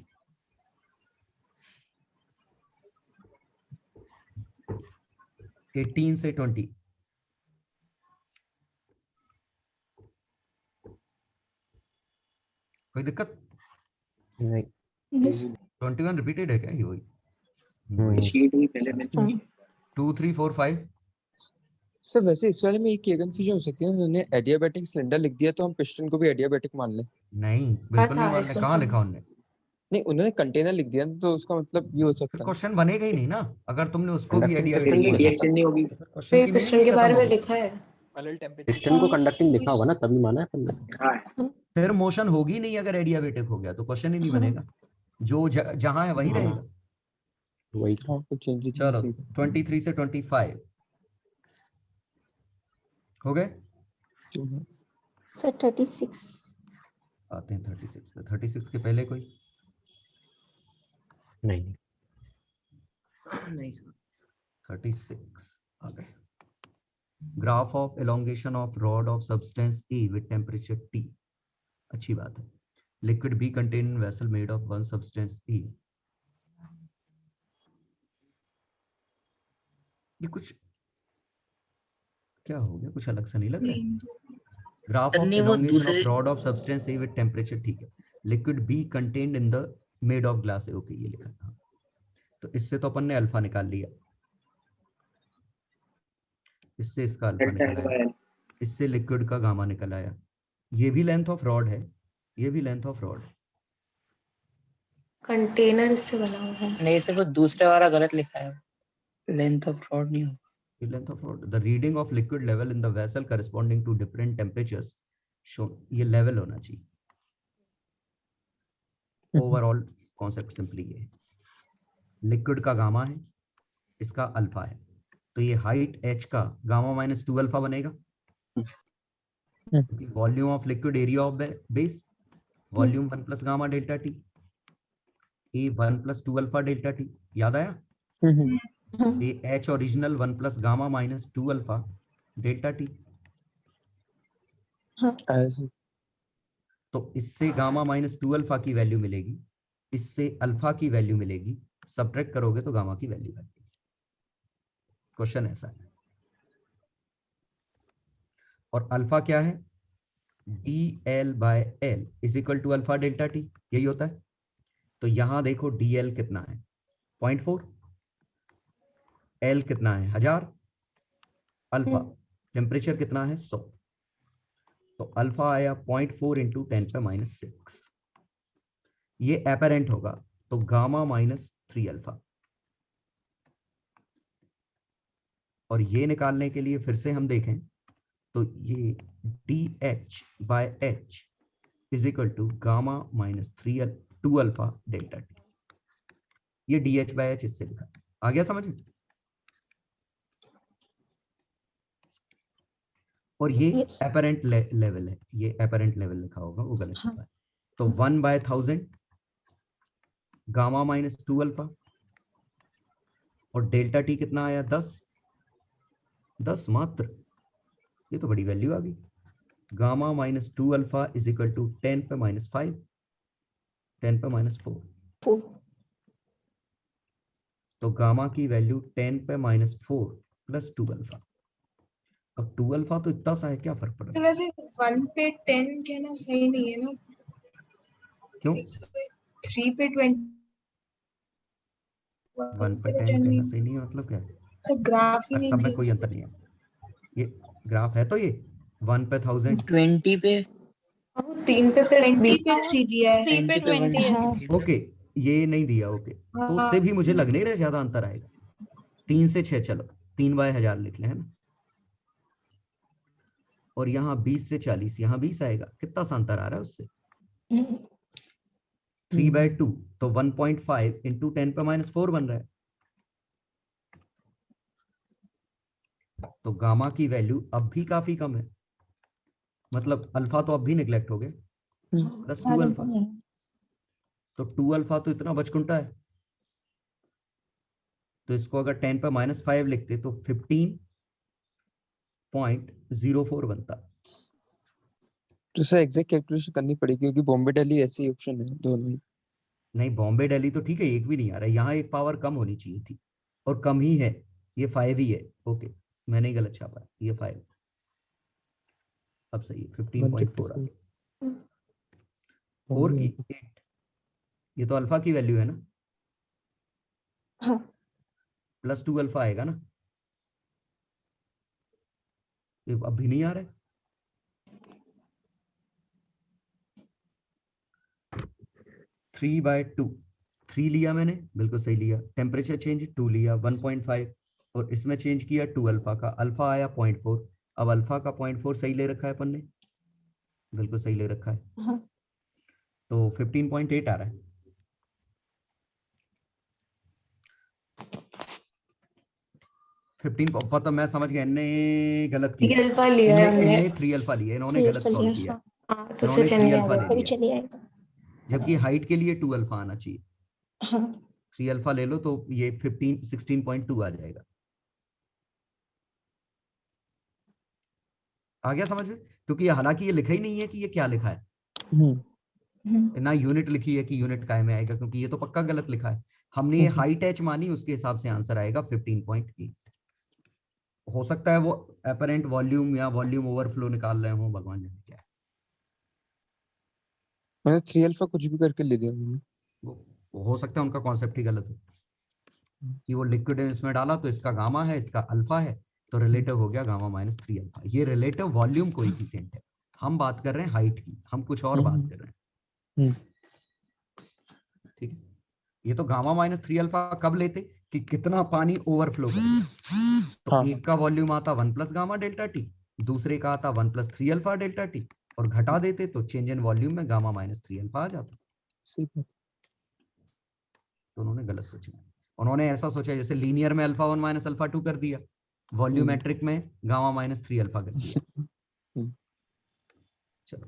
18 से 20। कोई दिक्कत? नहीं। 21 रिपीटेड है क्या? ये वही शीट भी पहले मिल चुकी है। 2, 3, 4, 5। सर वैसे इस वाले में एक कंफ्यूजन हो सकती है, उन्होंने एडियाबैटिक सिलेंडर लिख दिया तो हम पिस्टन को भी एडियाबैटिक मान लें? नहीं बिल्कुल नहीं मान ले। कहाँ लिखा उन्होंने? नहीं, उन्होंने कंटेनर लिख दिया तो उसका मतलब ये हो सकता है। क्वेश्चन बनेगा ही नहीं ना अगर तुमने उसको भी पिस्टन की रिएक्शन नहीं होगी। पिस्टन के बारे में लिखा है, पिस्टन को कंडक्टिंग लिखा होगा ना, तभी माना है अपन ने। फिर मोशन होगी नहीं अगर एडियाबैटिक हो गया तो क्वेश्चन ही नहीं बनेगा। जो जहां है वही रहेगा। वही चलो 23 से 25 हो गए सर। 36 आते हैं 36 पे। 36 के पहले कोई? नहीं नहीं सर। 36 आ गए। Graph of elongation of rod of substance E with temperature T। अच्छी बात है। Liquid be contain in vessel made of one substance E। ये कुछ क्या हो गया? कुछ अलग सा नहीं लग रहा है? Graph of elongation of rod of substance A with temperature, ठीक है। Liquid be contained in the made of glass है, ओके ये लिखा था। तो इससे तो अपन ने अल्फा निकाल लिया, इससे इसका अल्फा निकल आया, इससे लिक्विड का गामा निकल आया। ये भी लेंथ ऑफ रॉड है, ये भी लेंथ ऑफ रॉड है। कंटेनर इससे बना हुआ है। नहीं सिर्फ दूसरे वाला गलत लिखा है, लेंथ ऑफ रॉड नहीं होगा। Length of rod, the reading of liquid level in the vessel corresponding to different temperatures shown। ये लेवल होना चाहिए। ओवरऑल कॉन्सेप्ट सिंपली ये है, लिक्विड का गामा है, इसका अल्फा है, तो ये हाइट h का गामा माइनस 2 अल्फा बनेगा। Volume of liquid, area of base, volume 1 plus gamma delta T, A 1 plus 2 alpha delta T. याद आया? ये H original 1 plus gamma minus 2 alpha delta T. तो इससे गामा माइनस 2 अल्फा की value मिलेगी, इससे alpha की वैल्यू मिलेगी, सब्ट्रैक्ट करोगे तो गामा की वैल्यू आएगी। क्वेश्चन ऐसा है। और अल्फा क्या है? DL/L is equal to alpha delta T, यही होता है। तो यहां देखो DL कितना है? 0.4। L कितना है? 1000। अल्फा टेम्परेचर कितना है? 100। तो अल्फा आया 0.4 इंटू 10⁻⁶। ये एपेरेंट होगा तो गामा माइनस 3 अल्फा। और ये निकालने के लिए फिर से हम देखें तो ये DH/H is equal to gamma minus 2 alpha delta T. ये DH/H इससे लिखा। आ गया समझ में? और ये एपेरेंट लेवल है, ये एपेरेंट लेवल लिखा होगा, वो गलत लिखा है। तो 1/1000 गामा माइनस 2 अल्फा, और डेल्टा टी कितना आया? 10 मात्र। ये तो बड़ी वैल्यू आ गई। Gamma minus 2 alpha is equal to 10⁻⁵, 10⁻⁴। तो गामा की वैल्यू 10⁻⁴ प्लस 2 अल्फा। अब 2 अल्फा तो इतना सा है, क्या फर्क पड़ तो रहा है? वैसे 1 पे 10 कहना सही नहीं है ना? क्यों? 3 पे 20। 1 पे 10 कहना सही नहीं है मतलब क्या है? सर ग्राफ ही नहीं सब में थी कोई अंतर नहीं है। ये ग्राफ है तो ये 1 पे 1000, 20 पे, अब 3 पे फिर 20 पे 3 दिया है। 3 पे 20 है। ओके ये नहीं दिया, ओके तो उससे भी मुझे लग नहीं रहा ज्यादा अंतर आएगा। 3 से 6, चलो 3/1000 लिख ले, है ना। और यहाँ 20 से 40, यहाँ 20 आएगा। कितना सा अंतर आ रहा है उससे? 3/2 तो 1.5 इंटू 10⁻⁴ बन रहा है। तो गामा की वैल्यू अब भी काफी कम है। मतलब अल्फा तो अब भी निगलेक्ट हो गया, प्लस 2 अल्फा, तो 2 अल्फा तो इतना बचकुंटा है, तो इसको अगर 10 पर -5 लिखते तो 15.04 बनता। तो सर एग्जैक्ट कैलकुलेशन करनी पड़ेगी क्योंकि बॉम्बे दिल्ली ऐसे ही ऑप्शन है दोनों ही। नहीं, बॉम्बे दिल्ली तो ठीक है, एक भी नहीं आ रहा है, यहाँ एक पावर कम होनी चाहिए थी और कम ही है, ये 5 ही है। ओके, मैंने ही गलत छापा है, ये 5 अब सही है, 15.4 आ गया। 4 की 8, ये तो अल्फा की वैल्यू है ना, हाँ प्लस 2 अल्फा आएगा ना, ये अब भी नहीं आ रहा है। 3/2, 3 लिया मैंने, बिल्कुल सही लिया। टेम्परेचर चेंज 2 लिया, 1.5, और इसमें चेंज किया 2 अल्फा का, अल्फा आया 0.4। अब अल्फा का 0.4 सही ले रखा है अपन ने, बिल्कुल सही ले रखा है, हाँ तो 15.8 आ रहा है। पता, मैं समझ गया, इनने गलत किया, 3 अल्फा लिया है हमने। इनने 3 अल्फा लिया, इन्होंने 3 गलत अल्फा सॉल्व लिया, किया, हाँ तो इन्होंने उससे 3 चले अल्फा ले आएगा, अभी लिया, चले आएगा। जबकि हाइट के लिए 2 अल्फा आना चाहिए। हाँ 3 अल्फा ले लो तो ये 16.2 आ जाएगा। आ गया समझ में? क्योंकि हालांकि ये लिखा ही नहीं है कि ये क्या लिखा है, ना यूनिट लिखी है कि यूनिट काय में आएगा, क्योंकि ये तो पक्का गलत लिखा है। हमने ये हाइट एच मानी, उसके हिसाब से आंसर आएगा 15.8। हो सकता है वो अपरेंट वॉल्यूम या वॉल्यूम ओवरफ्लो निकाल रहे हो, भगवान जाने क्या है। मैंने 3 अल्फा कुछ भी करके ले दिया मैंने। वो हो सकता है उनका कॉन्सेप्ट ही गलत हो, कि वो लिक्विड इसमें डाला तो इसका गामा है, इसका अल्फा है, तो रिलेटिव हो गया गामा -3 अल्फा। ये रिलेटिव वॉल्यूम कोएफिशिएंट है, हम बात कर रहे हैं हाइट की, हम कुछ और बात कर रहे हैं। ठीक है, ये तो गामा -3 अल्फा कब लेते कि कितना पानी ओवरफ्लो करेगा, तो एक का वॉल्यूम आता 1 प्लस गामा डेल्टा टी, दूसरे का आता 1 प्लस 3 अल्फा डेल्टा टी, और घटा देते तो चेंज इन वॉल्यूम में गामा -3 अल्फा आ जाता। सही बात। तो उन्होंने गलत सोचा, उन्होंने ऐसा सोचा जैसे लीनियर में अल्फा 1 - अल्फा 2 कर दिया, वॉल्यूमेट्रिक में गामा -3 अल्फा कर दिया। चलो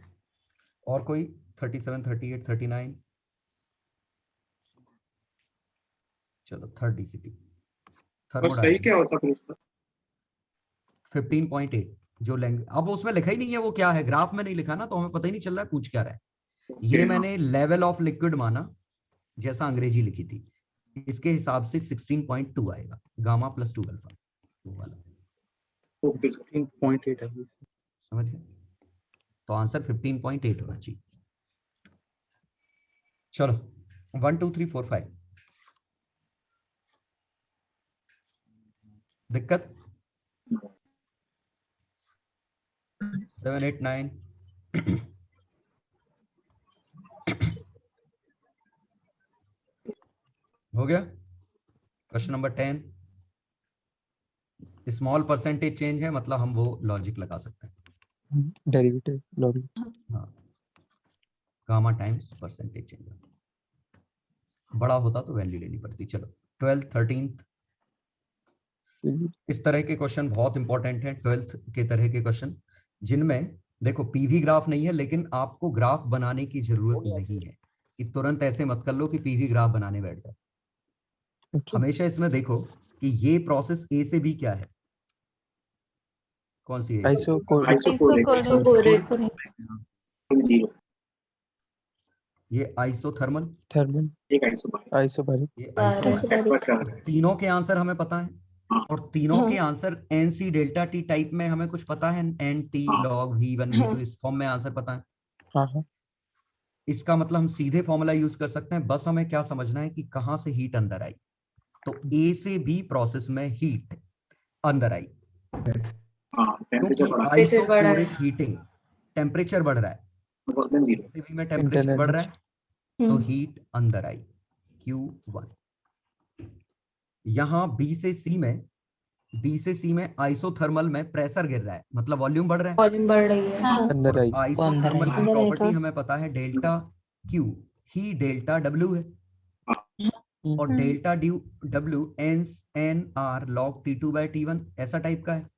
और कोई 37, 38, 39, चलो थर्ड डीसीटी, सही क्या होता है उसका? 15.8 जो लैंग्वेज, अब उसमें लिखा ही नहीं है वो क्या है, ग्राफ में नहीं लिखा ना, तो हमें पता ही नहीं चल रहा है पूछ क्या रहा है। ये मैंने लेवल ऑफ लिक्विड माना, जैसा अंग्रेजी लिखी थी, इसके हिसाब से 16.2 आएगा, गामा प्लस 2 अल्फा वो वाला। 16.8 है, समझ गए? तो आंसर 15.8 होना चाहिए। चलो 1 2 3 4 5 दिक्कत 7 8 9 हो गया। Question number 10, small percentage change है, मतलब हम वो लॉजिक लगा सकते हैं, डेरिवेटिव लॉजिक। हाँ, गामा टाइम्स परसेंटेज चेंज, बड़ा होता तो वैल्यू लेनी पड़ती। चलो 12th 13th, इस तरह के क्वेश्चन बहुत इंपॉर्टेंट हैं, 12th के तरह के क्वेश्चन, जिनमें देखो पीवी ग्राफ नहीं है, लेकिन आपको ग्राफ बनाने की जरूरत नहीं है कि तुरंत ऐसे मत कर लो कि पीवी ग्राफ बनाने बैठ जाओ। हमेशा इसमें देखो कि ये प्रोसेस ए से बी क्या है, कौन सी है? ये आइसोथर्मल, थर्मल, आइसोबारिक, ये आइसोबारिक। तीनों के आंसर हमें पता है, और तीनों के answer NC delta T type में हमें कुछ पता है, N T log V1 V2 इस फॉर्म में आंसर पता है। हाँ। इसका मतलब हम सीधे फॉर्मूला यूज कर सकते हैं, बस हमें क्या समझना है कि कहां से हीट अंदर आई। तो ए से बी प्रोसेस में हीट अंदर आई, क्योंकि आइसोकोरिक हीटिंग, टेम्परेचर बढ़ रहा है, बी में टेम्परेचर बढ़ रहा है, तो हीट अंदर आई Q1। यहाँ बी से सी में आइसोथर्मल में प्रेशर गिर रहा है, मतलब वॉल्यूम बढ़ रहा है, वॉल्यूम बढ़ रही है। अंदर आई, आइसोथर्मल की प्रॉपर्टी हमें पता है डेल्टा Q ही डेल्टा W है, और delta W NR log T2/T1 ऐसा टाइप का है,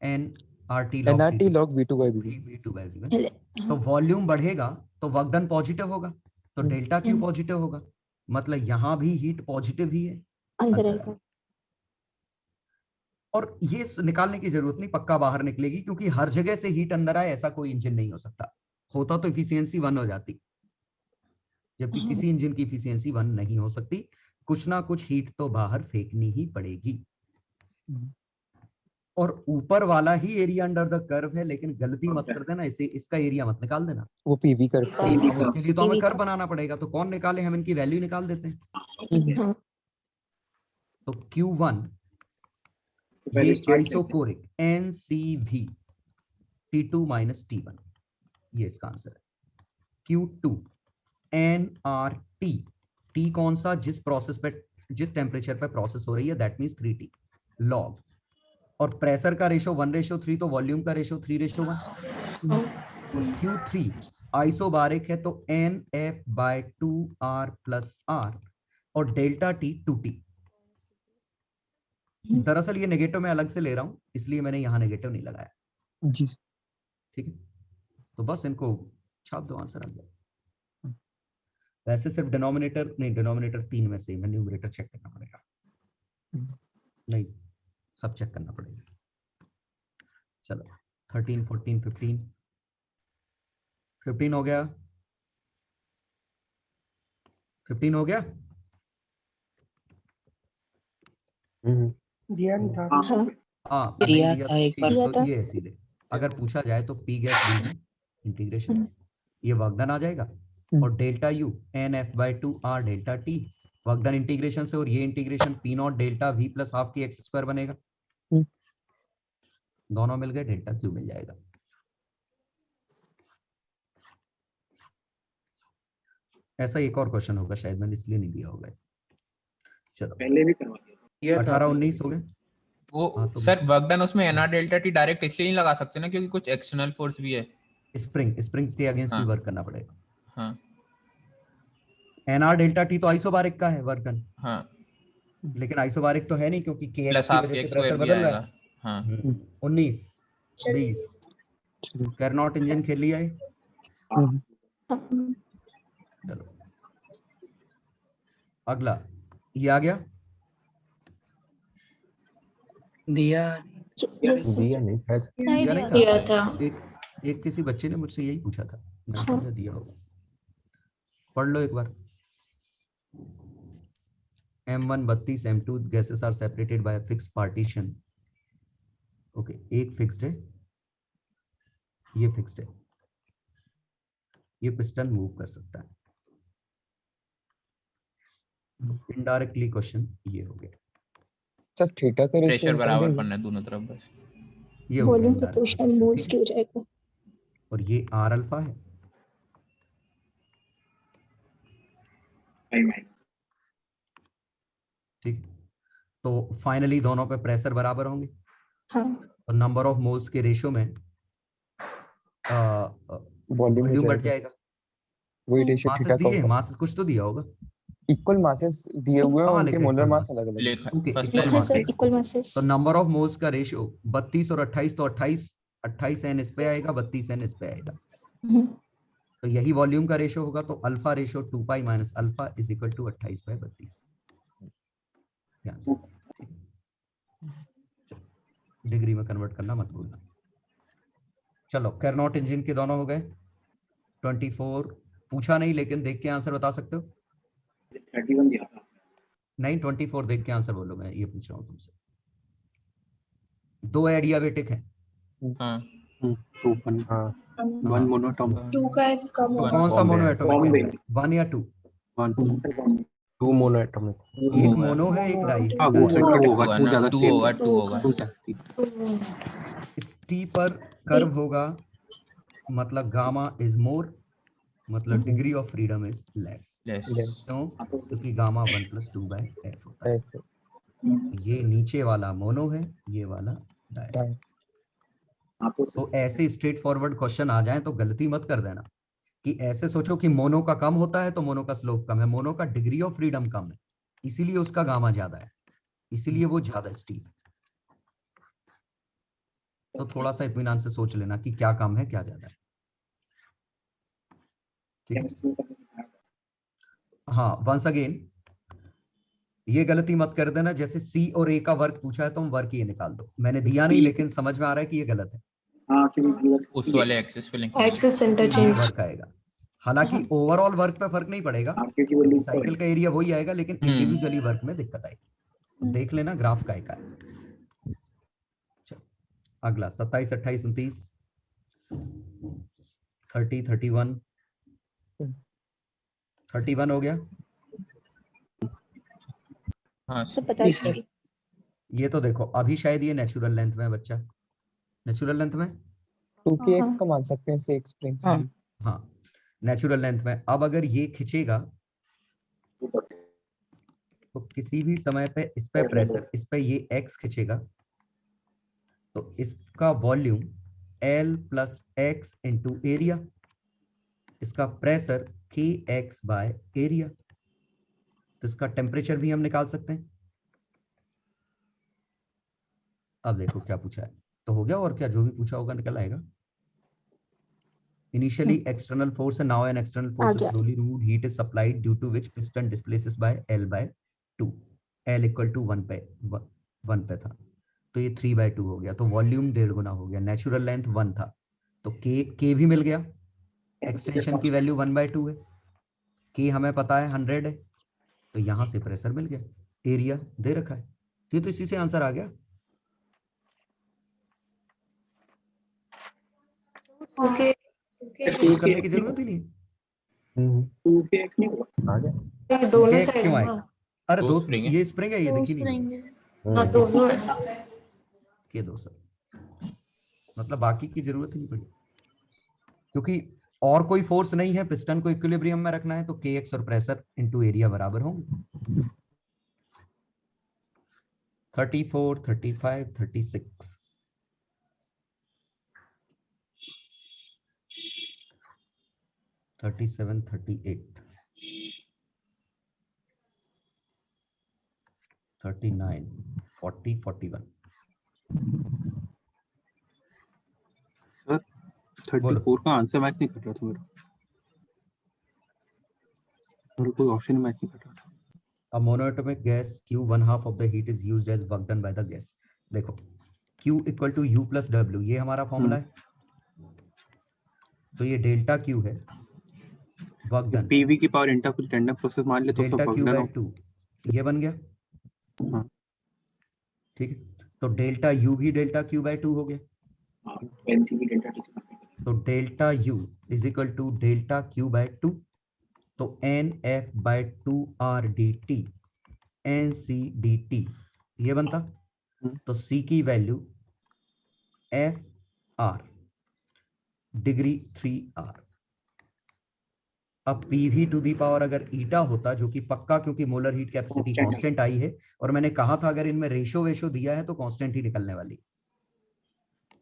N RT log nRT log V2 by V1 V2 by V1। तो वॉल्यूम बढ़ेगा तो वर्क डन पॉजिटिव होगा, तो डेल्टा क्यू पॉजिटिव होगा, मतलब यहाँ भी हीट पॉजिटिव ही है अंदर। और ये निकालने की जरूरत नहीं, पक्का बाहर निकलेगी, क्योंकि हर जगह से हीट अंदर आए ऐसा कोई इंजन नहीं हो सकता। होता तो इफिशियंसी 1 हो जाती, जबकि किसी इंजन की इफिशियंसी 1 नहीं हो सकती। कुछ ना कुछ हीट तो बाहर फेंकनी ही पड़ेगी। और ऊपर वाला ही एरिया अंडर द कर्व है, लेकिन गलती मत कर देना, इसे इसका एरिया मत निकाल देना, वो पीवी कर्व। उसके लिए तो हमें कर्व बनाना पड़ेगा। तो कौन निकाले, हम इनकी वैल्यू निकाल देते हैं। तो Q1 ये isochoric NCV T2 minus T1, ये इसका आंसर है। Q2 nRT, T कौन सा, जिस प्रोसेस पे, जिस टेम्परेचर पे प्रोसेस हो रही है, दैट मींस 3T लॉग। और प्रेशर का रेशो 1:3, तो वॉल्यूम का रेशो 3:1। Q3 आइसोबारिक है तो NF/2R प्लस R, और डेल्टा T 2T। दरअसल ये नेगेटिव मैं अलग से ले रहा हूं, इसलिए मैंने यहाँ नेगेटिव नहीं लगाया जी। ठीक है, तो बस इनको छाप दो, आंसर आ गया। वैसे सिर्फ डिनोमिनेटर नहीं, डिनोमिनेटर 3 में से, मैं न्यूमरेटर चेक करना पड़ेगा, नहीं सब चेक करना पड़ेगा। चलो 13 14 15 हो गया, 15 हो गया। दिया नहीं था। हाँ दिया था एक बार। तो ये है सीधे, अगर पूछा जाए तो P गैस डी इंटीग्रेशन, ये वर्क डन आ जाएगा, और delta U NF/2R delta T work done integration से, और ये integration P0 delta V plus half की x² बनेगा। दोनों मिल गए, डेल्टा Q मिल जाएगा। ऐसा एक और क्वेश्चन होगा शायद, मैंने इसलिए नहीं दिया होगा। चलो पहले भी करवा दिया 18-19 हो गए। वो तो सर वर्क डन उसमें NR डेल्टा T डायरेक्ट इसलिए नहीं लगा सकते ना, क्योंकि कुछ एक्सटर्नल फोर्स भी है। स्प्रिंग के अगेंस्ट भी वर्क करना पड़ेगा। हाँ NR डेल्टा T तो आइसोबारिक का है वर्क डन, हाँ, लेकिन आइसोबारिक तो है नहीं, क्योंकि KX प्लस की हाफ वजह से x प्रेशर स्क्वायर भी बदल रहा आएगा। है। हाँ 19 20 कैरनॉट इंजन खेल लिया है। चलो अगला, ये आ गया। दिया दिया नहीं था। दिया था। एक किसी बच्चे ने मुझसे यही पूछा था, मैंने समझा दिया होगा। पढ़ लो एक बार। M1 32, M2 gases are separated by a fixed partition. Okay, एक फिक्स्ड है, ये फिक्स्ड है, ये पिस्टन मूव कर सकता है। इनडायरेक्टली क्वेश्चन ये हो गया। सर थीटा का प्रेशर बराबर पड़ना है दोनों तरफ बस। ये वॉल्यूम प्रोपोर्शनल मोल्स की हो जाएगा, और ये R अल्फा है, ठीक। तो फाइनली दोनों पे प्रेशर बराबर होंगे। हाँ। और नंबर ऑफ मोल्स के रेशियो में वॉल्यूम बढ़ जाएगा। वही रेशियो थीटा का दिए, मास कुछ तो दिया होगा, इक्वल मासेस दिए हुए हैं, उनके मोलर मास अलग-अलग है। Equal masses. तो नंबर ऑफ मोल्स का रेशियो 32 और 28, तो 28 n इस पे आएगा, 32 n इस पे आएगा। तो यही वॉल्यूम का रेशियो होगा, तो alpha ratio 2 pi minus alpha is equal to 28/32। Degree में कन्वर्ट करना मत भूलना। चलो कैरनॉट इंजन के दोनों हो गए। 24 पूछा नहीं, लेकिन देख के आंसर बता सकते हो। 31 दिया था। नहीं 24 देख के आंसर बोलो, मैं ये पूछ रहा हूँ तुमसे। 2 एडियाबेटिक है। हाँ 1 मोनोटॉमिक। 2 का F कम होगा। कौन सा मोनोएटॉमिक है? 1 या 2? 2 मोनोएटॉमिक। एक मोनो है, एक डाई। हां वो सर 2 होगा, 2 ज्यादा 2 होगा, 2 होगा। टी पर कर्व होगा, मतलब गामा इज मोर, मतलब degree of freedom is less. क्यों? क्योंकि गामा 1 + 2/f होता है। ये नीचे वाला मोनो है, ये वाला डाई। तो ऐसे स्ट्रेट फॉरवर्ड क्वेश्चन आ जाए तो गलती मत कर देना कि ऐसे सोचो कि मोनो का कम होता है तो मोनो का स्लोप कम है। मोनो का डिग्री ऑफ फ्रीडम कम है, इसीलिए उसका गामा ज्यादा है, इसीलिए वो ज्यादा स्टीप है। तो थोड़ा सा इत्मीनान से सोच लेना कि क्या कम है क्या ज्यादा है। ठीक है? हाँ, वंस अगेन ये गलती मत कर देना, जैसे सी और ए का वर्क पूछा है तो हम वर्क ये निकाल दो। मैंने दिया नहीं लेकिन समझ में आ रहा है कि ये गलत है। उस वाले excess filling excess interchange work आएगा, हालांकि ओवरऑल वर्क पे फर्क नहीं पड़ेगा, साइकिल का एरिया वही आएगा, लेकिन इंडिविजुअली वर्क में दिक्कत आएगी। तो देख लेना ग्राफ का है। अगला 27, 28, 29, 30, 31, 31 हो गया। हाँ सर बता दीजिए। ये तो देखो अभी शायद ये नेचुरल लेंथ में है बच्चा, नेचुरल लेंथ में 2kx का मान सकते हैं से स्प्रिंग से। हाँ नेचुरल लेंथ में। अब अगर ये खिंचेगा तो किसी भी समय पे इस पे प्रेशर, इस पे ये x खिंचेगा तो इसका volume L plus x into area, इसका प्रेशर kx बाय एरिया। तो इसका टेम्परेचर भी हम निकाल सकते हैं। अब देखो क्या पूछा है तो हो गया, और क्या जो भी पूछा होगा निकल आएगा। Initially external force and now an external force is slowly removed. Heat is supplied due to which piston displaces by L by 2. L equal to 1 पे था तो ये 3/2 हो गया, तो वॉल्यूम 1.5 गुना हो गया। नेचुरल लेंथ 1 था तो K भी मिल गया, एक्सटेंशन की वैल्यू 1/2 है, K हमें पता है 100 है, तो यहाँ से प्रेशर मिल गया, एरिया दे रखा है। ये तो इसी से आंसर आ गया। ओके करने की जरूरत ही नहीं। 2kx नहीं होगा, आ गया। दोनों KX साइड क्यों में आएगा? अरे दो स्प्रिंग है। ये स्प्रिंग है, ये देखिए नहीं हाँ दोनों है। के दो सर, मतलब बाकी की जरूरत ही नहीं पड़ी, क्योंकि और कोई फोर्स नहीं है, पिस्टन को इक्विलिब्रियम में रखना है, तो kx और प्रेशर इनटू एरिया बराबर होंगे। 34, 35, 36, 37, 38, 39, 40, 41। सर 34 का आंसर मैच नहीं कर रहा था मेरा कोई ऑप्शन मैच नहीं कर रहा था। A monoatomic gas Q 1/2 of the heat is used as work done by the gas. देखो Q equal to U plus W, ये हमारा फॉर्मूला है, तो ये डेल्टा Q है वर्क डन, पीवी की पावर इंटा कुछ रैंडम प्रोसेस मान ले तो delta work Q done by हो। 2 ये बन गया। हाँ ठीक है, तो डेल्टा U भी डेल्टा Q बाय 2 हो गया, एनसीबी डेल्टा टी से तो delta U is equal to delta Q by 2, तो NF bye 2R dt NC dt ये बनता, तो C की वैल्यू FR डिग्री 3R। अब PV टू दी पावर अगर ईटा होता, जो कि पक्का, क्योंकि molar heat capacity constant I है, और मैंने कहा था अगर इनमें रेशो दिया है तो कांस्टेंट ही निकलने वाली,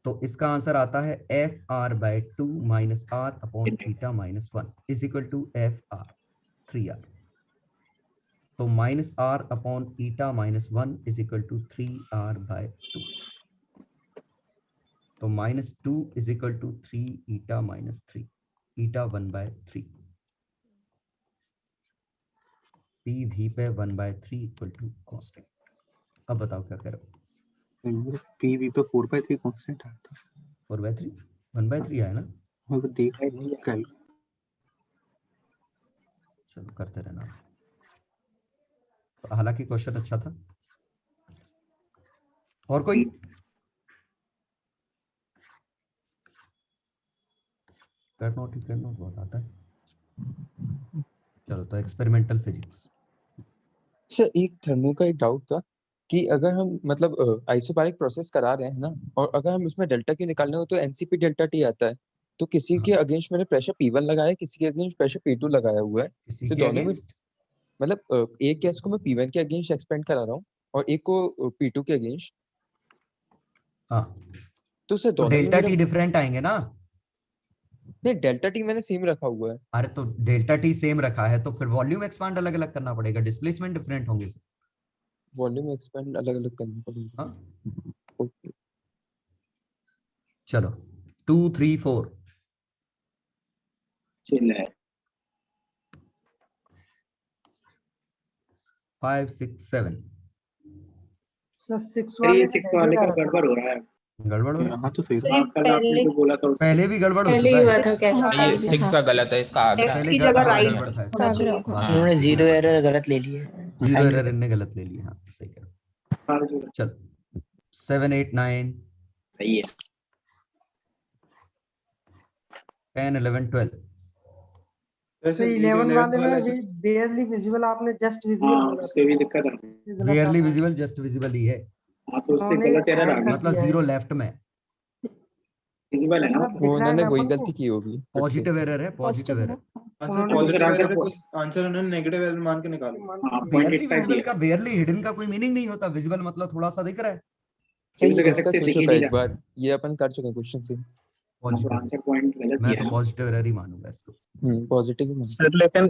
तो इसका आंसर आता है FR by 2 minus R upon eta minus 1 is equal to FR 3R। तो minus R upon eta minus 1 is equal to 3R by 2, तो minus 2 is equal to 3 eta minus 3, eta 1/3, PV पे 1/3 equal to constant. अब बताओ क्या करो। PV पे 4/3 constant आया था। 4/3 1/3 आया ना, वो देख कल चलो करते रहना। तो हालांकि क्वेश्चन अच्छा था। और कोई? करनोट बहुत आता है। चलो तो एक्सपेरिमेंटल फिजिक्स। सर एक थर्मो का एक डाउट था कि अगर हम मतलब आइसोबैरिक प्रोसेस करा रहे हैं ना, और अगर हम उसमें डेल्टा Q निकालना हो तो एनसीपी डेल्टा टी आता है, तो किसी के अगेंस्ट मैंने प्रेशर P1 लगाया है, किसी के अगेंस्ट प्रेशर P2 लगाया हुआ है, तो दोनों में मतलब एक गैस को मैं P1 के अगेंस्ट एक्सपेंड करा रहा हूँ और एक को P2 के अगेंस्ट। हाँ तो सर तो दोनों में डेल्टा मेरा टी डिफरेंट आएंगे ना। नहीं, डेल्टा टी मैंने सेम रखा हुआ है। अरे तो डेल्टा टी सेम रखा है तो फिर वॉल्यूम एक्सपांड अलग अलग करना पड़ेगा, डिस्प्लेसमेंट डिफरेंट होंगे, वॉल्यूम एक्सपेंड अलग अलग करना पड़ेगा। हाँ ओके चलो 2 3 4 चिल है 5 6 7 सर 6 अरे वाले ये 6 वाले का गड़बड़ हो रहा है। गड़बड़ हो रहा है। यहाँ तो सही हाँ, कल आपने जो बोला था उससे पहले भी गड़बड़ हो पहले चुका ही है। हुआ था क्या ये 6 का गलत है, इसका आगे F पहले की जगह right गड़बड़ था इसका। होना चाहिए। उन्होंने जीरो एरर गलत ले लिया है। जीरो एरर इनने गलत ले लिया। हाँ सही कह रहे हो। चल 7 8 9 सही है 10 11 12 तो 11 वाले में भी barely visible आपने just visible हाँ बोला उससे भी दिक्कत है। था। बेयरली विजिबल जस्ट विजिबल ही है। हाँ तो उससे उन्होंने गलत एरर आ add गई। कर मतलब दिया है। जीरो लेफ्ट में विजिबल है ना मतलब दिख रहा है उन्होंने ना वही अपन को? गलती की होगी फिर से। पॉजिटिव एरर है। पॉजिटिव एरर उन्होंने पॉजिटिव आंसर एरर को आंसर उन्होंने नेगेटिव एरर मान के निकाला। हाँ बेयरली 0.85 विजिबल दिया का बेयरली हिडन का कोई मीनिंग नहीं होता। विजिबल मतलब थोड़ा सा दिख रहा है। सही तो कह डिस्कस सकते हो दिख ही चुका है नहीं एक रहा। बार, ये अपन कर चुके हैं क्वेश्चन से। पॉजिटिव आंसर पॉइंट गलत मैं दिया तो है। पॉजिटिव एरर ही मानूंगा इसको। पॉजिटिव ही सर लेकिन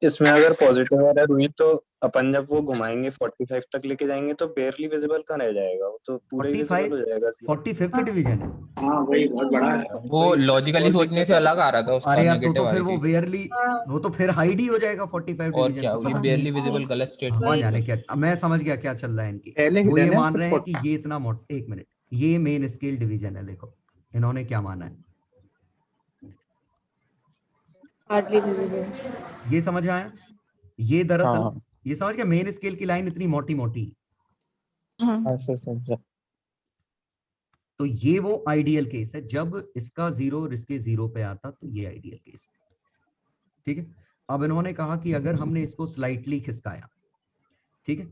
इसमें अगर पॉजिटिव एरर हुई तो अपन जब वो घुमाएंगे 45 तक लेके जाएंगे तो बेयरली विजिबल का रह जाएगा, वो तो पूरा ही 45 विजिबल हो जाएगा। 45th डिवीजन है। हाँ वही बहुत बड़ा है। वो लॉजिकली सोचने से अलग आ रहा था उसका अरे यार नेगेटिव तो आ फिर रही वो थी। बेयरली वो तो फिर हाइड ही हो जाएगा 45 और डिवीजन। क्या, तो ये फिर बेयरली विजिबल गलत भगवान स्टेटमेंट जाने क्या। अब मैं समझ गया क्या चल रहा है इनकी। पहले वो ये hidden है, मान फिर रहे हैं कि ये इतना एक मिनट, ये मेन स्केल डिवीजन है। देखो इन्होंने क्या माना है, हार्डली विजिबल। ये समझ आया। ये दरअसल हाँ ये समझ गया मेन स्केल की लाइन इतनी मोटी मोटी। ऐसा समझा। तो ये वो आइडियल केस है जब इसका जीरो और इसके जीरो पे आता, तो ये आइडियल केस है। ठीक है। अब इन्होंने कहा कि अगर हमने इसको स्लाइटली खिसकाया, ठीक है,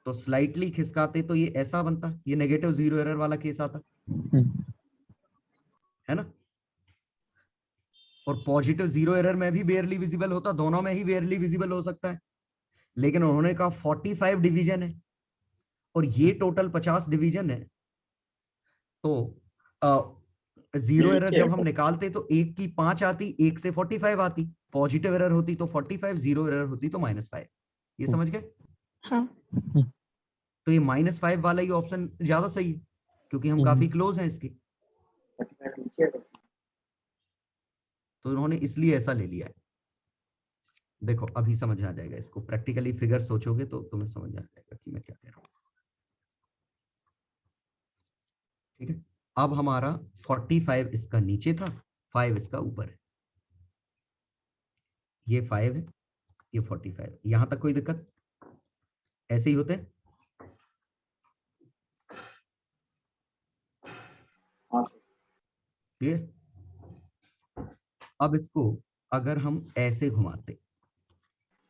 तो स्लाइटली खिसकाते तो ये ऐसा बनता, ये नेगेटिव जीरो एरर वाला केस आता है ना। और पॉजिटिव जीरो एरर में भी बेयरली विजिबल होता, दोनों में ही बेयरली विजिबल हो सकता है। लेकिन उन्होंने कहा 45 डिवीजन है और ये टोटल 50 डिवीजन है। तो जीरो एरर जब हम निकालते तो एक की 5 आती, एक से 45 आती। पॉजिटिव एरर होती तो 45, जीरो एरर होती तो -5। ये समझ गए। हाँ तो ये -5 वाला ही ऑप्शन ज्यादा सही है क्योंकि हम काफी क्लोज हैं इसके। तो उन्होंने इसलिए ऐसा ले लिया है। देखो अभी समझ आ जाएगा इसको, प्रैक्टिकली फिगर सोचोगे तो तुम्हें समझ आ जाएगा कि मैं क्या कह रहा हूं। ठीक है। अब हमारा 45 इसका नीचे था, 5 इसका ऊपर है। ये 5 है, ये 45। यहां तक कोई दिक्कत? ऐसे ही होते हैं। क्लियर। अब इसको अगर हम ऐसे घुमाते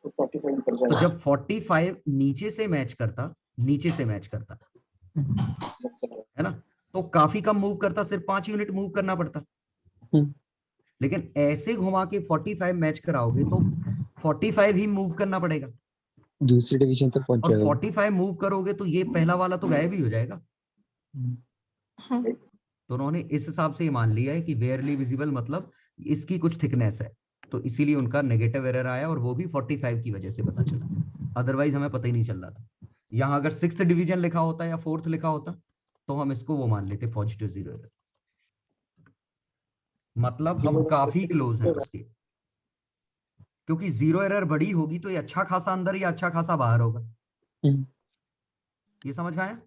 तो जब 45 नीचे से मैच करता है ना, तो काफी कम मूव करता, सिर्फ 5 यूनिट मूव करना पड़ता। लेकिन ऐसे घुमा के 45 मैच कराओगे तो 45 ही मूव करना पड़ेगा दूसरे डिवीजन तक पहुंच और जाएगा। 45 मूव करोगे तो ये पहला वाला तो गायब ही हो जाएगा। तो उन्होंने इस हिसाब से ये मान लिया है कि बेयरली विजिबल मतलब इसकी कुछ थिकनेस है, तो इसीलिए उनका नेगेटिव एरर आया और वो भी 45 की वजह से पता चला। अदरवाइज हमें पता ही नहीं चल रहा था। यहाँ अगर 6th डिवीजन लिखा होता या 4th लिखा होता तो हम इसको वो मान लेते पॉजिटिव जीरो एरर। मतलब हम काफी क्लोज हैं उसके, क्योंकि जीरो एरर बड़ी होगी तो ये अच्छा खासा अंदर या अच्छा खासा बाहर होगा। ये समझ में आया?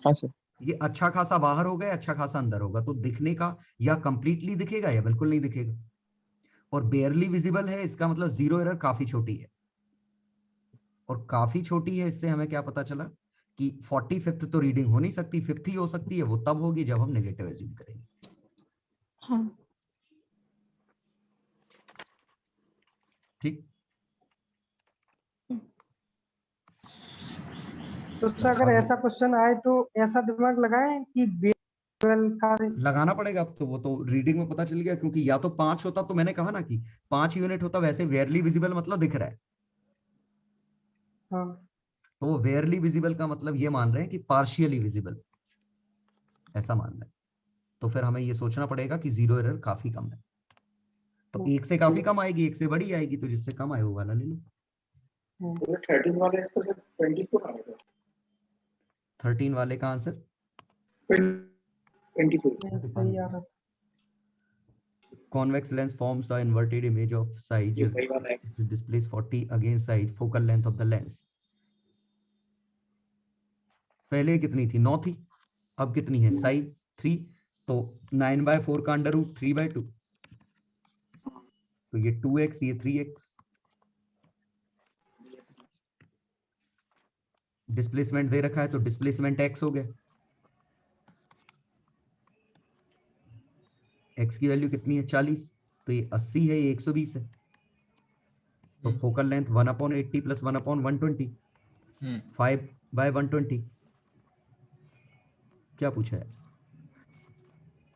हाँ सर। ये अच्छा खासा बाहर होगा या अच्छा खासा अंदर होगा, तो दिखने का या कंप्लीटली दिखेगा या बिल्कुल नहीं दिखेगा। और बेयरली विजिबल है, इसका मतलब जीरो एरर काफी छोटी है। और काफी छोटी है, इससे हमें क्या पता चला कि 45th तो रीडिंग हो नहीं सकती, 5th ही हो सकती है। वो तब होगी जब हम नेगेटिव एज्यूम करेंगे। हाँ ठीक। तो अगर ऐसा क्वेश्चन आए तो ऐसा दिमाग लगाएं कि बेयरल का लगाना पड़ेगा। अब तो वो तो रीडिंग में पता चल गया, क्योंकि या तो 5 होता तो मैंने कहा ना कि 5 यूनिट होता, वैसे वेयरली विजिबल मतलब दिख रहा है। हाँ। तो वो वेयरली विजिबल का मतलब ये मान रहे हैं कि पार्शियली विजिबल, ऐसा मान रहे हैं। तो फिर हमें ये सोचना पड़ेगा कि जीरो एरर काफी कम है। तो 1 से काफी कम आएगी, 1 से बड़ी आएगी, तो जिससे कम आए वो वाला ले लो। 13 वाला इसका 24 आएगा। 13 वाले का आंसर 23 सही आ रहा। Convex lens forms an inverted image of size ये वही वाला है। which displays 40 against size focal length of the lens. पहले कितनी थी? 9 थी, अब कितनी है? साइज 3, तो 9/4 का अंडर रूट 3/2, तो ये 2x, ये 3x। डिस्प्लेसमेंट दे रखा है तो डिस्प्लेसमेंट x हो गया। x की वैल्यू कितनी है? 40, तो ये 80 है, ये 120 है, तो फोकल लेंथ 1/80 + 1/120, 5/120। क्या पूछा है?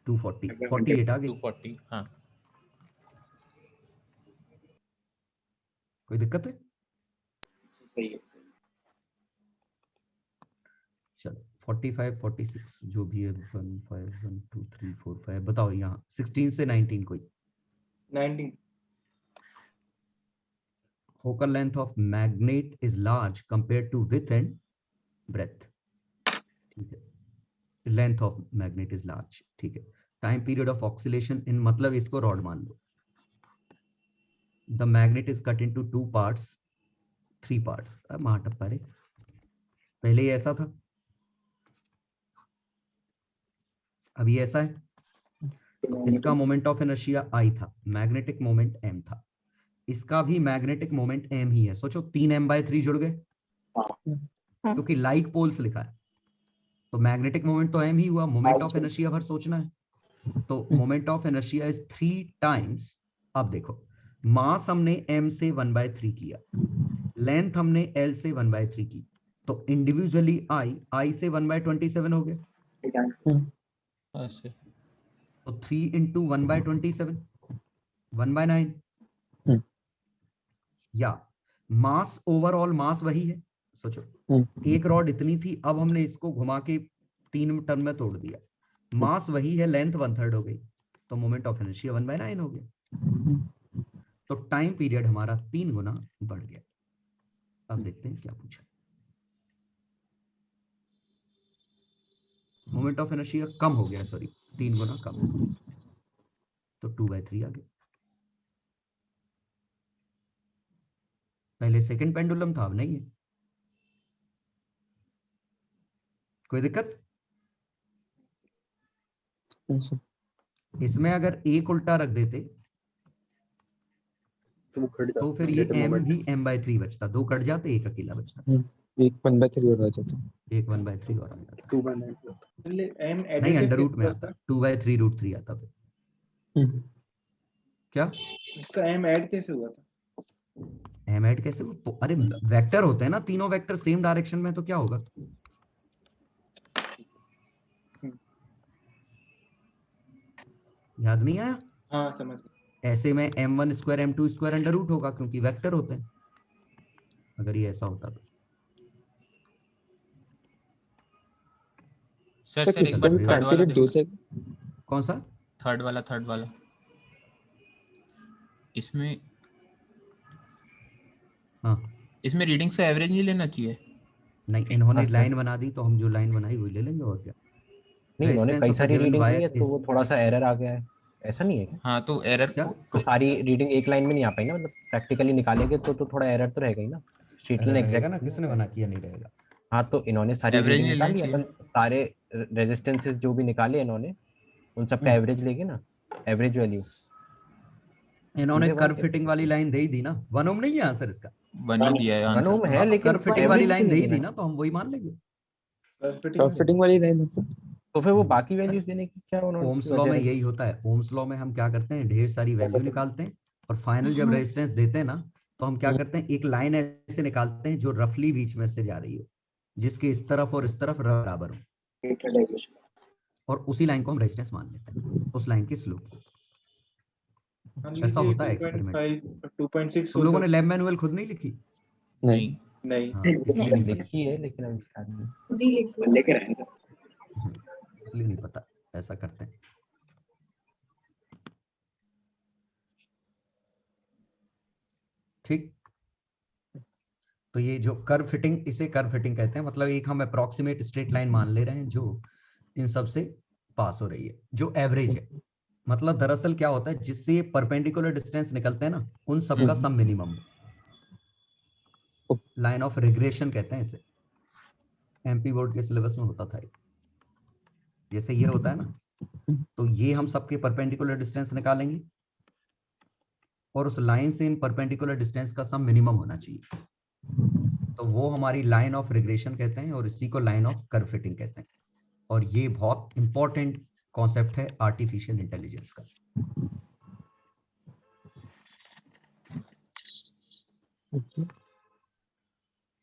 240, 48 आ गई। 240, हाँ। कोई दिक्कत है? सही है। चलो 45, 46 जो भी है, 1, 5, 1, 2, 3, 4, 5 बताओ। यहाँ 16 से 19 कोई? 19। Focal length of magnet is large compared to width and breadth. ठीक है, length of magnet is large. ठीक है, time period of oscillation in, मतलब इसको रॉड मान लो। The magnet is cut into 2 parts, 3 parts. महाटप्पा रे, पहले ये ऐसा था, अभी ऐसा है, तो इसका मोमेंट ऑफ इनर्शिया I था, मैग्नेटिक मोमेंट m था, इसका भी मैग्नेटिक मोमेंट m ही है। सोचो 3m/3 जुड़ गए, क्योंकि लाइक पोल्स लिखा है, तो मैग्नेटिक मोमेंट तो m ही हुआ, मोमेंट ऑफ इनर्शिया भर सोचना है, तो moment of inertia is 3 times. अब देखो, मास हमने m से 1/3 किया, लेंथ हमने l से 1/3 की, तो इंडिविजुअली I से 1/27 हो गया, तो 3 × 1/27, 1/9। या मास, ओवरऑल मास वही है। सोचो एक रॉड इतनी थी, अब हमने इसको घुमा के 3 टर्म में तोड़ दिया, मास वही है, लेंथ 1/3 हो गई, तो मोमेंट ऑफ इनर्शिया 1/9 हो गया, तो टाइम पीरियड हमारा 3 गुना बढ़ गया। अब देखते हैं क्या पूछा। मोमेंट ऑफ इनर्शिया कम हो गया, सॉरी 3 गुना कम, तो 2/3 आ गया। पहले सेकंड पेंडुलम था, अब नहीं है। कोई दिक्कत? इसमें अगर एक उल्टा रख देते तो फिर ये m भी m/3 बचता, 2 कट जाते, एक अकेला बचता, एक 1/3 और आ जाता, एक 1/3 और आ जाता, 2/9 m नहीं अंडर रूट में आता, 2/3 √3 आता फिर। क्या इसका m ऐड कैसे हुआ था? m ऐड कैसे? अरे वेक्टर होते हैं ना, तीनों वेक्टर सेम डायरेक्शन में, तो क्या होगा? याद नहीं आया? हाँ समझ गया। ऐसे में m1² m2² अंडर रूट होगा, क्योंकि वेक्टर होते हैं, अगर ये ऐसा होता तो। सर एक बार थर्ड वाला देखो। कौन सा? थर्ड वाला इसमें, हाँ इसमें रीडिंग से एवरेज नहीं लेना चाहिए। नहीं, इन्होंने लाइन बना दी, तो हम जो लाइन बनाई वही ले लेंगे, और क्या। नहीं, इन्होंने कई सारी रीडिंग ली है, तो वो थोड़ा सा एरर आ गया है, ऐसा नहीं है क्या? हाँ, तो एरर तो सारी रीडिंग एक लाइन में नहीं आ पाई ना, मतलब प्रैक्टिकली निकालेंगे तो थोड़ा एरर तो रहेगा ही ना। स्ट्रेट लाइन एग्जैक्ट ना, किसने मना किया नहीं रहेगा? हाँ, तो इन्होंने सारी रीडिंग निकाली, अपन सारे रेजिस्टेंसेस जो भी निकाले इन्होंने, उन सब का एवरेज लेंगे ना, एवरेज वैल्यू। इन्होंने कर्व फिटिंग वाली लाइन दे ही दी ना, 1 ओम नहीं है आंसर इसका, 1 ओम दिया है आंसर, 1 ओम है, लेकिन कर्व फिटिंग वाली लाइन दे ही दी ना, तो हम वही मान लेंगे। कर्व फिटिंग वाली लाइन मतलब, तो फिर वो बाकी वैल्यूज देने की क्या उन्होंने? ओम्स लॉ में यही होता है। ओम्स लॉ में हम क्या करते हैं, ढेर सारी वैल्यू निकालते हैं, और फाइनल जब रेजिस्टेंस देते हैं ना, तो हम क्या करते हैं, एक लाइन ऐसे निकालते हैं जो रफली बीच में से जा रही हो, जिसके इस तरफ और इस तरफ बराबर हो, और उसी लाइन को हम रेजिस्टेंस मान लेते हैं, उस लाइन की स्लोप को। ऐसा होता है एक्सपेरिमेंट। 2.6 तुम लोगों ने लैब मैनुअल खुद नहीं लिखी? नहीं लिखी है, लेकिन हम इसलिए नहीं पता, ऐसा करते हैं। ठीक, तो ये जो कर्व फिटिंग, इसे कर्व फिटिंग कहते हैं, मतलब एक हम अप्रोक्सीमेट स्ट्रेट लाइन मान ले रहे हैं जो इन सब से पास हो रही है जो एवरेज है। मतलब दरअसल क्या होता है, जिससे परपेंडिकुलर डिस्टेंस निकलते हैं ना, उन सबका सम मिनिमम है। लाइन ऑफ रिग्रेशन कहते हैं इसे, एमपी बोर्ड के सिलेबस में होता था। जैसे ये होता है ना, तो ये हम सबके परपेंडिकुलर डिस्टेंस निकालेंगे और उस लाइन से इन परपेंडिकुलर डिस्टेंस का सम मिनिमम होना चाहिए, तो वो हमारी लाइन ऑफ रिग्रेशन कहते हैं और इसी को लाइन ऑफ कर्व फिटिंग कहते हैं। और ये बहुत इंपॉर्टेंट कॉन्सेप्ट है आर्टिफिशियल इंटेलिजेंस का।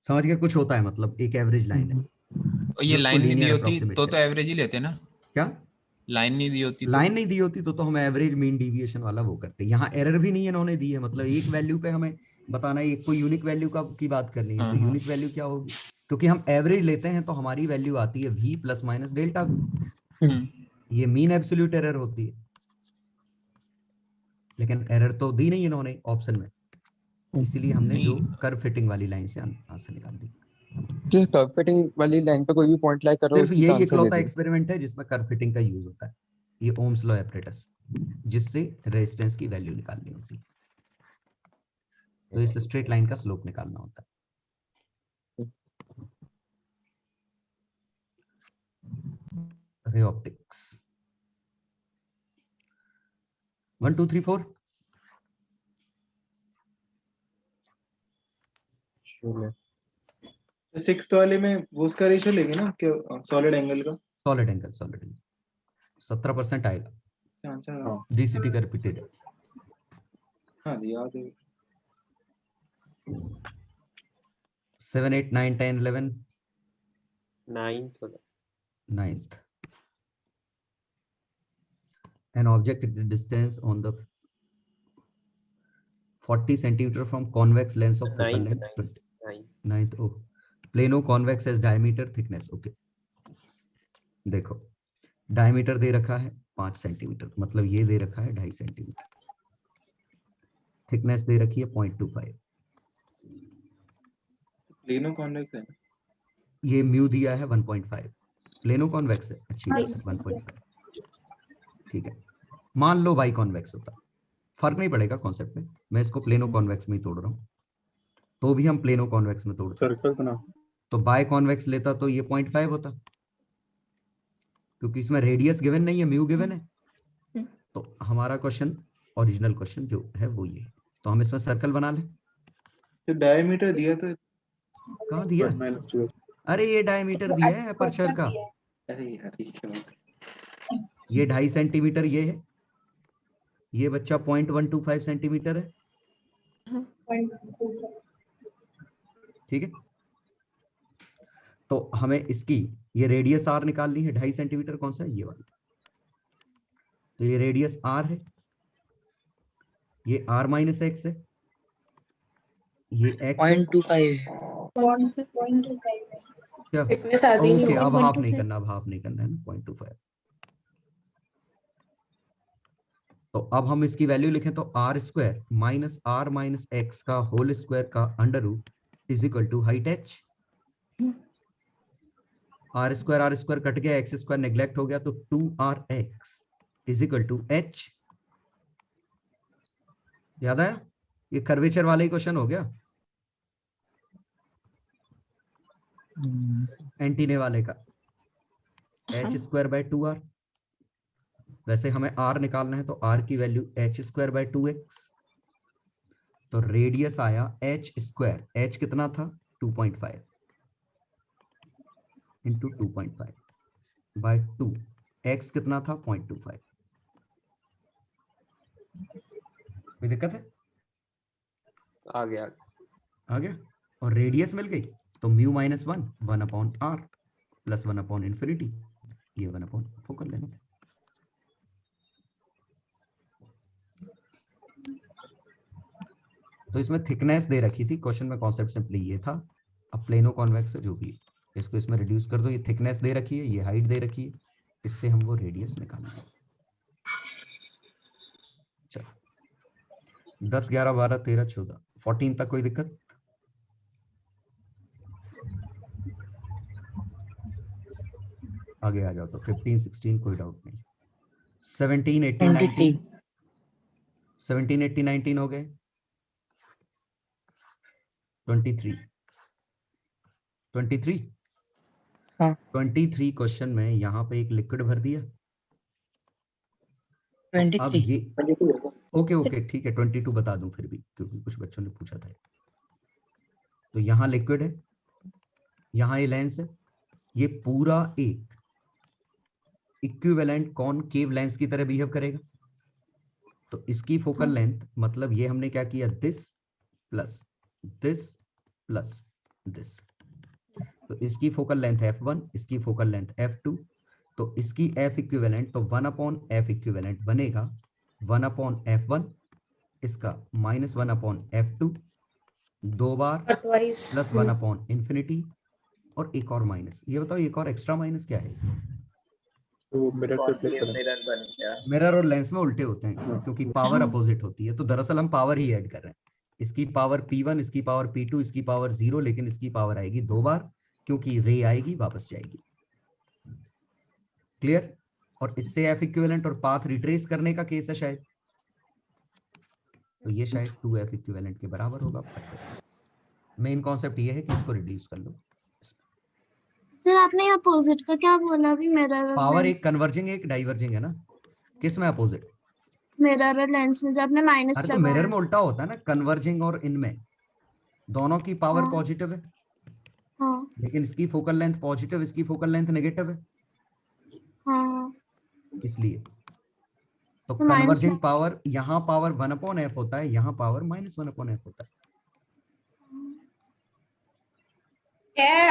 समझ गए? कुछ होता है मतलब एक एवरेज लाइन है। और ये लाइन नहीं दी होती तो एवरेज ही लेते ना। क्या लाइन नहीं दी होती? लाइन नहीं दी होती तो हम एवरेज मीन डेविएशन वाला वो करते हैं। यहाँ एरर भी नहीं है, इन्होंने दी है, मतलब एक वैल्यू पे हमें बताना है, एक कोई यूनिक वैल्यू की बात करनी है। तो यूनिक वैल्यू क्या होगी, क्योंकि हम एवरेज लेते हैं तो हमारी वैल्यू आती है v plus minus delta v। ये मीन एब्सोल्यूट एरर होती है, लेकिन एरर तो दी नहीं इन्होंने ऑप्शन में, इसीलिए हमने जो कर्व फिटिंग वाली लाइन से आंसर निकाल दी। जिस कर्व फिटिंग वाली लाइन पे कोई भी पॉइंट लाई करो, सिर्फ यही इकलौता एक्सपेरिमेंट है जिसमें कर्व फिटिंग का यूज होता है, ये ओम्स लॉ एपरेटस, जिससे रेजिस्टेंस की वैल्यू निकालनी होती है। तो इस स्ट्रेट लाइन का स्लोप निकालना होता है। रे ऑप्टिक्स 1 2 3 4 सिक्स्थ वाले में वो उसका रेशियो लेंगे ना, क्या सॉलिड एंगल का? सॉलिड एंगल 17% आएगा। डीसीटी का रिपीटेड है। हाँ जी, याद है। 7 8 9 10 11 9th an object at a distance on the 40 centimeter from convex lens of focal length 9th oh plano convex as diameter thickness। Okay देखो डायमीटर दे रखा है 5 सेंटीमीटर, मतलब ये दे रखा है 2.5 सेंटीमीटर। थिकनेस दे रखी है 0.25। प्लेनो कॉन्वेक्स है, ये म्यू दिया है 1.5। प्लेनो कॉन्वेक्स है, अच्छी बात है 1.5। ठीक है, मान लो बाई कॉन्वेक्स होता, फर्क नहीं पड़ेगा कॉन्सेप्ट में, मैं इसको प्लेनो कॉन्वेक्स में ही तोड़ रहा हूँ, तो भी हम प्लेनो कॉन्वेक्स में तोड़ते सर्कल बना। तो बाय कॉन्वेक्स लेता तो ये 0.5 होता, क्योंकि इसमें रेडियस गिवन नहीं है, म्यू गिवन है। तो हमारा क्वेश्चन, ओरिजिनल क्वेश्चन जो है वो ये, तो हम इसमें सर्कल बना लें। तो डायमीटर दिया तो कहाँ दिया? अरे ये डायमीटर दिया है अपर्चर का। अरे यार ये 2.5 सेंटीमीटर ये है, ये बच्चा 0.125 सेंटीमीटर है। ठीक है, तो हमें इसकी ये रेडियस आर निकालनी है। 2.5 सेंटीमीटर कौन सा है? ये वाला। तो ये रेडियस आर है, ये आर माइनस एक्स है, ये एक्स 0.25 क्या? ओके, अब हाफ नहीं करना, अब हाफ नहीं करना है ना, 0.25। तो अब हम इसकी वैल्यू लिखें तो R square minus R minus X का होल स्क्वायर का under root is equal to height H. R square cut गया, एक्स स्क्वायर नेग्लेक्ट हो गया, तो 2rx is equal to H. याद आया? ये कर्वेचर वाला ही क्वेश्चन हो गया, एंटीने वाले का। एच स्क्वायर बाय 2r, वैसे हमें r निकालना है तो r की value h square by 2x। तो रेडियस आया h स्क्वायर, h कितना था 2.5 इंटू 2.5 बाय 2, x कितना था 0.25। कोई दिक्कत है? आ गया। और रेडियस मिल गई तो mu minus 1 upon R plus 1 upon infinity, ये 1 अपॉन फोकल लेंथ। तो इसमें थिकनेस दे रखी थी, क्वेश्चन में कॉन्सेप्ट सिंपली ये था। अब प्लेनो कॉन्वेक्स जो भी इसको इसमें रिड्यूस कर दो, ये थिकनेस दे रखी है, ये हाइट दे रखी है, इससे हम वो रेडियस निकालेंगे। चलो 10 11 12 13 14 14 तक कोई दिक्कत? आगे आ जाओ तो 15 16 कोई डाउट नहीं, 17 18 19 17 18 19 हो गए, 23 23 हाँ 23 क्वेश्चन में यहाँ पे एक लिक्विड भर दिया। तो अब 23 ये ओके ठीक है 22 बता दूं फिर भी, क्योंकि कुछ बच्चों ने पूछा था। तो यहाँ लिक्विड है, यहाँ ये लेंस है, ये पूरा एक इक्विवेलेंट कॉनकेव लेंस की तरह बिहेव करेगा। तो इसकी फोकल लेंथ मतलब ये हमने क्या किया, this plus this plus this, तो इसकी फोकल लेंथ f1, इसकी फोकल लेंथ f2, तो इसकी f इक्विवेलेंट तो 1/f इक्विवेलेंट बनेगा 1/f1, इसका -1/f2, 2 बार प्लस 1/इंफिनिटी और एक और माइनस। ये बताओ एक और एक्स्ट्रा माइनस क्या है? तो मिरर से रिप्लेस करें। मिरर और लेंस में उल्टे होते हैं क्योंकि पावर अपोजिट होती है, तो दरअसल हम पावर ही ऐड कर रहे हैं। इसकी पावर P1, इसकी पावर P2, इसकी पावर 0, लेकिन इसकी पावर आएगी 2 बार क्योंकि रे आएगी वापस जाएगी। क्लियर? और इससे एफ इक्विवेलेंट और पाथ रिट्रेस करने का केस है शायद, तो ये शायद 2f इक्विवेलेंट के बराबर होगा। मेन कॉन्सेप्ट ये है कि इसको रिड्यूस कर लो। सर आपने अपोजिट का क्या बोला अभी? मिरर और पावर लेंस। एक कन्वर्जिंग एक डाइवर्जिंग है ना, किस में अपोजिट? मिरर और लेंस में जो आपने माइनस अरे तो लगाया। मिरर में उल्टा होता है ना, कन्वर्जिंग और इनमें दोनों की पावर हाँ। पॉजिटिव है, हाँ लेकिन इसकी फोकल लेंथ पॉजिटिव, इसकी फोकल लेंथ नेगेटिव है, हाँ इसलिए तो तो माइनस कन्वर्जिंग पावर, यहाँ पावर 1/f होता है, यहाँ पावर -1/f होता है।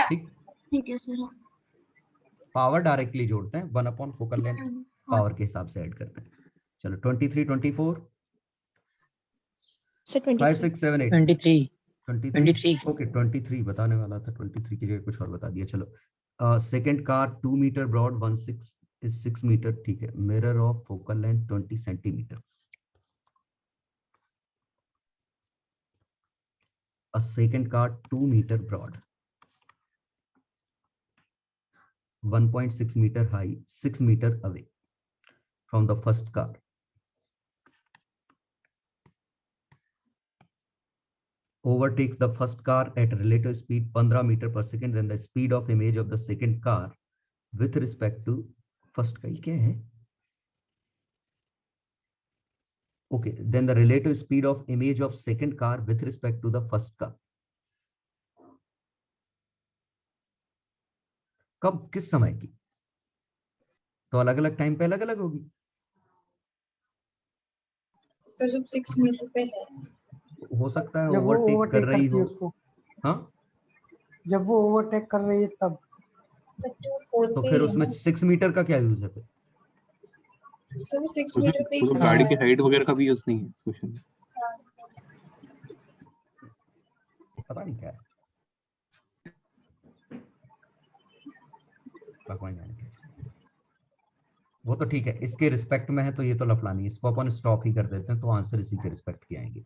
ठीक, ठीक है सर। पावर डायरेक्टली जोड़ते हैं, 1/ फोकल लेंथ पावर के हिसाब से ऐड करते हैं। चलो 23 24 5 6 7 8 23 ओके 23 बताने वाला था, 23 की जगह कुछ और बता दिया। चलो second car 2 metre broad 6 metre, ठीक है। Mirror of focal length 20 centimetre. A second car 2 meter broad, 1.6 meter high, 6 meter away from the first car. Overtakes the first car at relative speed 15 meter per second when the speed of image of the second car with respect to first car क्या है? Okay, then the relative speed of image of second car with respect to the first car. कब, किस समय की? तो अलग अलग time पे अलग अलग होगी। सर जब 6 मीटर पे है, हो सकता है जब वो ओवरटेक कर रही हो। उसको, हाँ, जब वो ओवरटेक कर रही है तब। तो फिर उसमें 6 मीटर का क्या यूज है? सर 6 मीटर पे तो गाड़ी की हाइट वगैरह का भी यूज नहीं है इस क्वेश्चन में। पता नहीं क्या है, भगवान जाने। वो तो ठीक है, इसके रिस्पेक्ट में है तो ये तो लफड़ानी है, इसको अपन स्टॉप ही कर देते हैं, तो आंसर इसी के रिस्पेक्ट के आएंगे,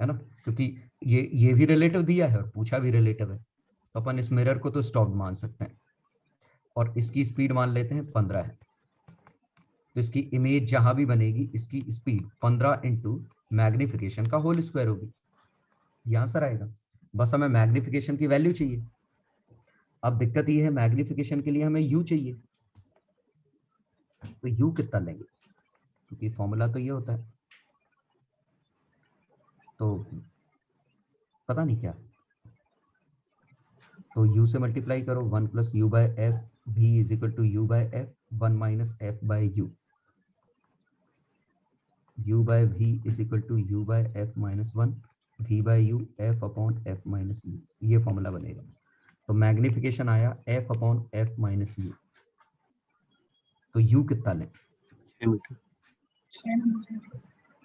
है ना, क्योंकि ये भी रिलेटिव दिया है और पूछा भी रिलेटिव है, तो अपन इस मिरर को तो स्टॉप मान सकते हैं। और इसकी स्पीड मान लेते हैं 15 है, तो इसकी इमेज जहां भी बनेगी इसकी स्पीड 15 इंटू मैग्निफिकेशन का होल स्क्वायर होगी, ये आंसर आएगा। बस हमें मैग्निफिकेशन की वैल्यू चाहिए। अब दिक्कत ये है मैग्निफिकेशन के लिए हमें यू चाहिए, तो यू कितना लेंगे, क्योंकि फॉर्मूला तो ये होता है, तो पता नहीं क्या, तो u से मल्टीप्लाई करो 1 + u/f v = u/f 1 - f by u, u/v = u/f - 1 v by u f/f - u, ये फॉर्मूला बनेगा। तो मैग्निफिकेशन आया f/f - u, तो u कितना लें? 6 मीटर।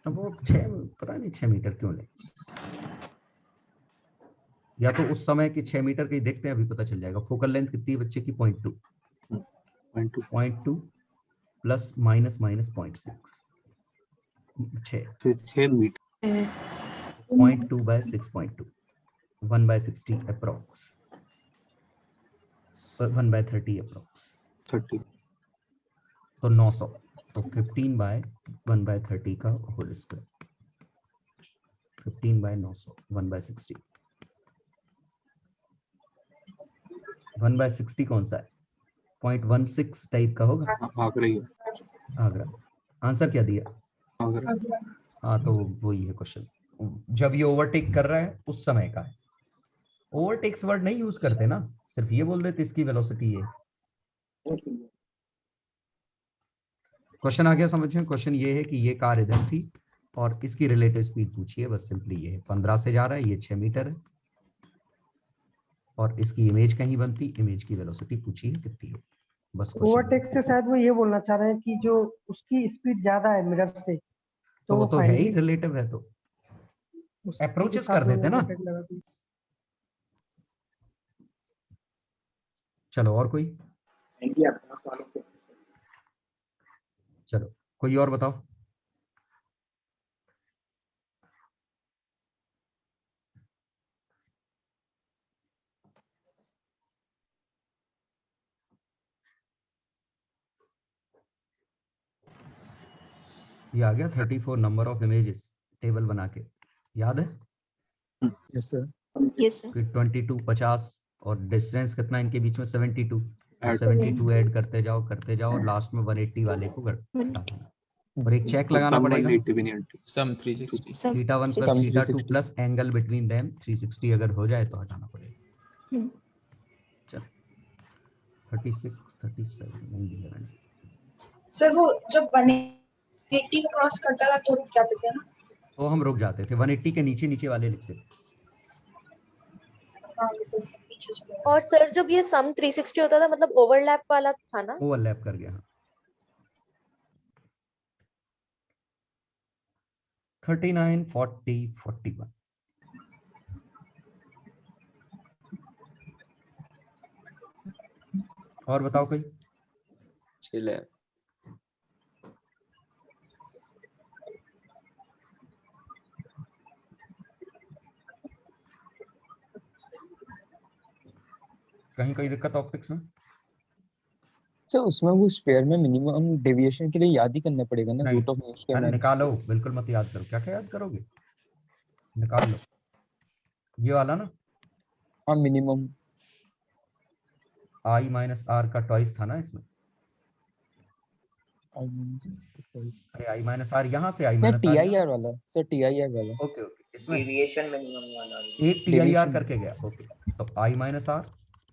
अब वो 6, पता नहीं 6 मीटर क्यों लें, या तो उस समय की 6 मीटर की देखते हैं, अभी पता चल जाएगा। फोकल लेंथ कितनी है बच्चे की? 0.2 plus minus 0.6, 6 metre 0.2 by 6.2, 1/60 approx, 1/30 approx. 30 तो 900, तो 15 बाय 1/30 का होल स्क्वायर, 15 बाय 900 1/60। 1/60 कौन सा है? 0.16 टाइप का होगा। आगरा। आंसर क्या दिया? हाँ, तो वही है क्वेश्चन। जब ये ओवरटेक कर रहा है उस समय का है। ओवरटेक्स वर्ड नहीं यूज करते ना, सिर्फ ये बोल देते इसकी वेलोसिटी है। क्वेश्चन आ गया समझ में? क्वेश्चन ये है कि ये कार इधर थी और इसकी रिलेटिव स्पीड पूछी है, बस सिंपली ये है 15 से जा रहा है, ये 6 मीटर है और इसकी इमेज कहीं बनती, इमेज की वेलोसिटी पूछी है कितनी है, बस। ओवरटेक से शायद वो ये बोलना चाह रहे हैं कि जो उसकी स्पीड ज्यादा है मिरर से, तो वो तो है ही, रिलेटिव है, तो अप्रोचेस कर देते ना। चलो और कोई? चलो कोई और बताओ। ये आ गया 34 नंबर ऑफ इमेजेस टेबल बना के, याद है? Yes sir. Yes sir. फिर 22 50 और डिस्टेंस कितना इनके बीच में? 72। 72 ऐड करते जाओ और लास्ट में 180 वाले को हटा देना। और एक चेक लगाना पड़ेगा, सम 360 theta 1 plus theta 2 plus angle between them 360 अगर हो जाए तो हटाना पड़ेगा। चल 36 37 नहीं दिया मैंने। सर वो जब 180 को क्रॉस करता था तो रुक जाते थे ना? तो हम रुक जाते थे, 180 के नीचे नीचे वाले लिखते थे। और सर जब ये सम 360 होता था मतलब ओवरलैप वाला था ना? ओवरलैप कर गया। 39 40 41। और बताओ कोई? चिल है। कहीं कोई दिक्कत ऑप्टिक्स में? सर उसमें वो स्फीयर में मिनिमम डेविएशन के लिए याद ही करना पड़ेगा ना, रूट ऑफ म्यू स्क्वायर। अरे निकालो, बिल्कुल मत याद करो। क्या क्या याद करोगे? निकाल लो ये वाला ना। हाँ मिनिमम i माइनस आर का ट्वाइस था ना इसमें। अरे i माइनस आर यहाँ से i minus T I R वाला सर, टी आई आर वाला। ओके ओके, इसमें डेविएशन मिनिमम वाला एक टी आई आर करके गया। ओके, तो i minus R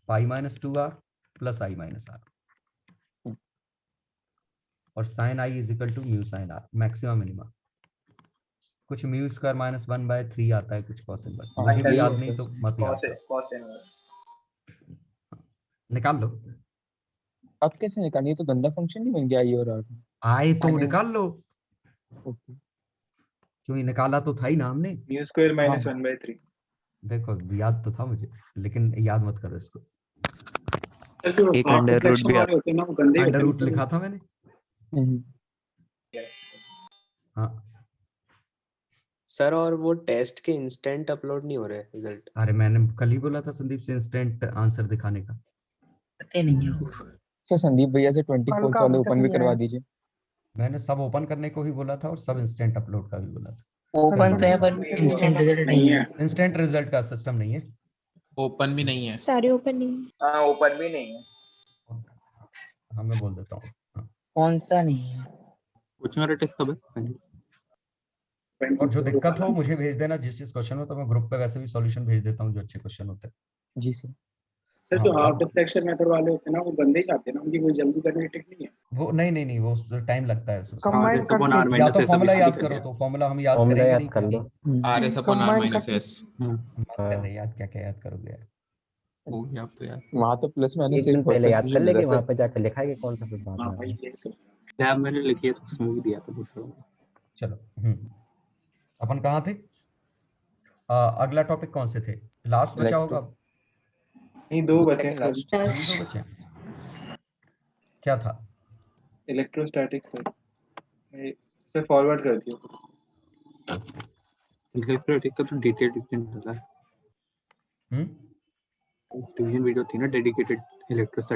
pi minus 2r plus i minus R और sine i is equal to mu sine R, maximum minimum. कुछ mu square minus 1/3 आता है, कुछ cos इनवर्स। मुझे भी याद नहीं तो मत याद करो, निकाल लो। अब कैसे निकालनी है? तो गंदा फंक्शन नहीं बन गया आई और आर। आए तो निकाल लो। क्यों, निकाला तो था ही ना हमने। Mu square minus 1/3। देखो याद तो था मुझे, लेकिन याद मत करो इसको। एक अंडर रूट भी अंडर रूट लिखा था मैंने। हाँ सर, और वो टेस्ट के इंस्टेंट अपलोड नहीं हो रहे रिजल्ट। अरे मैंने कल ही बोला था संदीप से इंस्टेंट आंसर दिखाने का। पता नहीं है सर संदीप भैया से 24 वाले ओपन भी करवा दीजिए। मैंने सब ओपन करने को ही बोला था और सब इंस्टेंट अपलोड का भी बोला था। ओपन तो है पर इंस्टेंट रिजल्ट नहीं है। इंस्टेंट रिजल्ट का सिस्टम नहीं है। ओपन भी नहीं है, सारे ओपन नहीं है। हाँ ओपन भी नहीं है। हाँ मैं बोल देता हूँ। कौन सा नहीं है? कुछ मेरा टेस्ट कब है? और जो दिक्कत हो मुझे भेज देना जिस क्वेश्चन में, तो मैं ग्रुप पे वैसे भी सॉल्यूशन भेज देता हूँ जो अच्छे क्वेश्चन होते हैं। जी सर। सर जो हाफ डिफ्लेक्शन मेथड वाले होते हैं ना, वो बंदे ही जाते हैं ना, उनकी कोई जल्दी करने की टेक्निक नहीं है। वो नहीं वो टाइम लगता है उसमें। कंबाइन करके या तो फॉर्मूला याद करो, तो फॉर्मूला हम याद करेंगे नहीं कर लो। RS upon R minus S। मत करना याद, क्या क्या याद करोगे यार। हो गया अब तो यार। वहां तो प्लस माइनस एक दिन पहले याद कर लेंगे, वहां पे जाकर लिखा है कि कौन सा फिर बात हाँ में भाई है। ये सब लैब मैंने लिखी है तो उसमें भी दिया था। चलो अपन कहाँ थे? अगला टॉपिक कौन से थे? लास्ट बचा होगा। नहीं, दो बचे हैं। दो बचे। क्या था? इलेक्ट्रोस्टैटिक्स सर फॉरवर्ड कर दियो। इलेक्ट्रोस्टैटिक का तो डिटेल्ड डिवीजन वीडियो थी ना, डेडिकेटेड इलेक्ट्रोस्टैटिक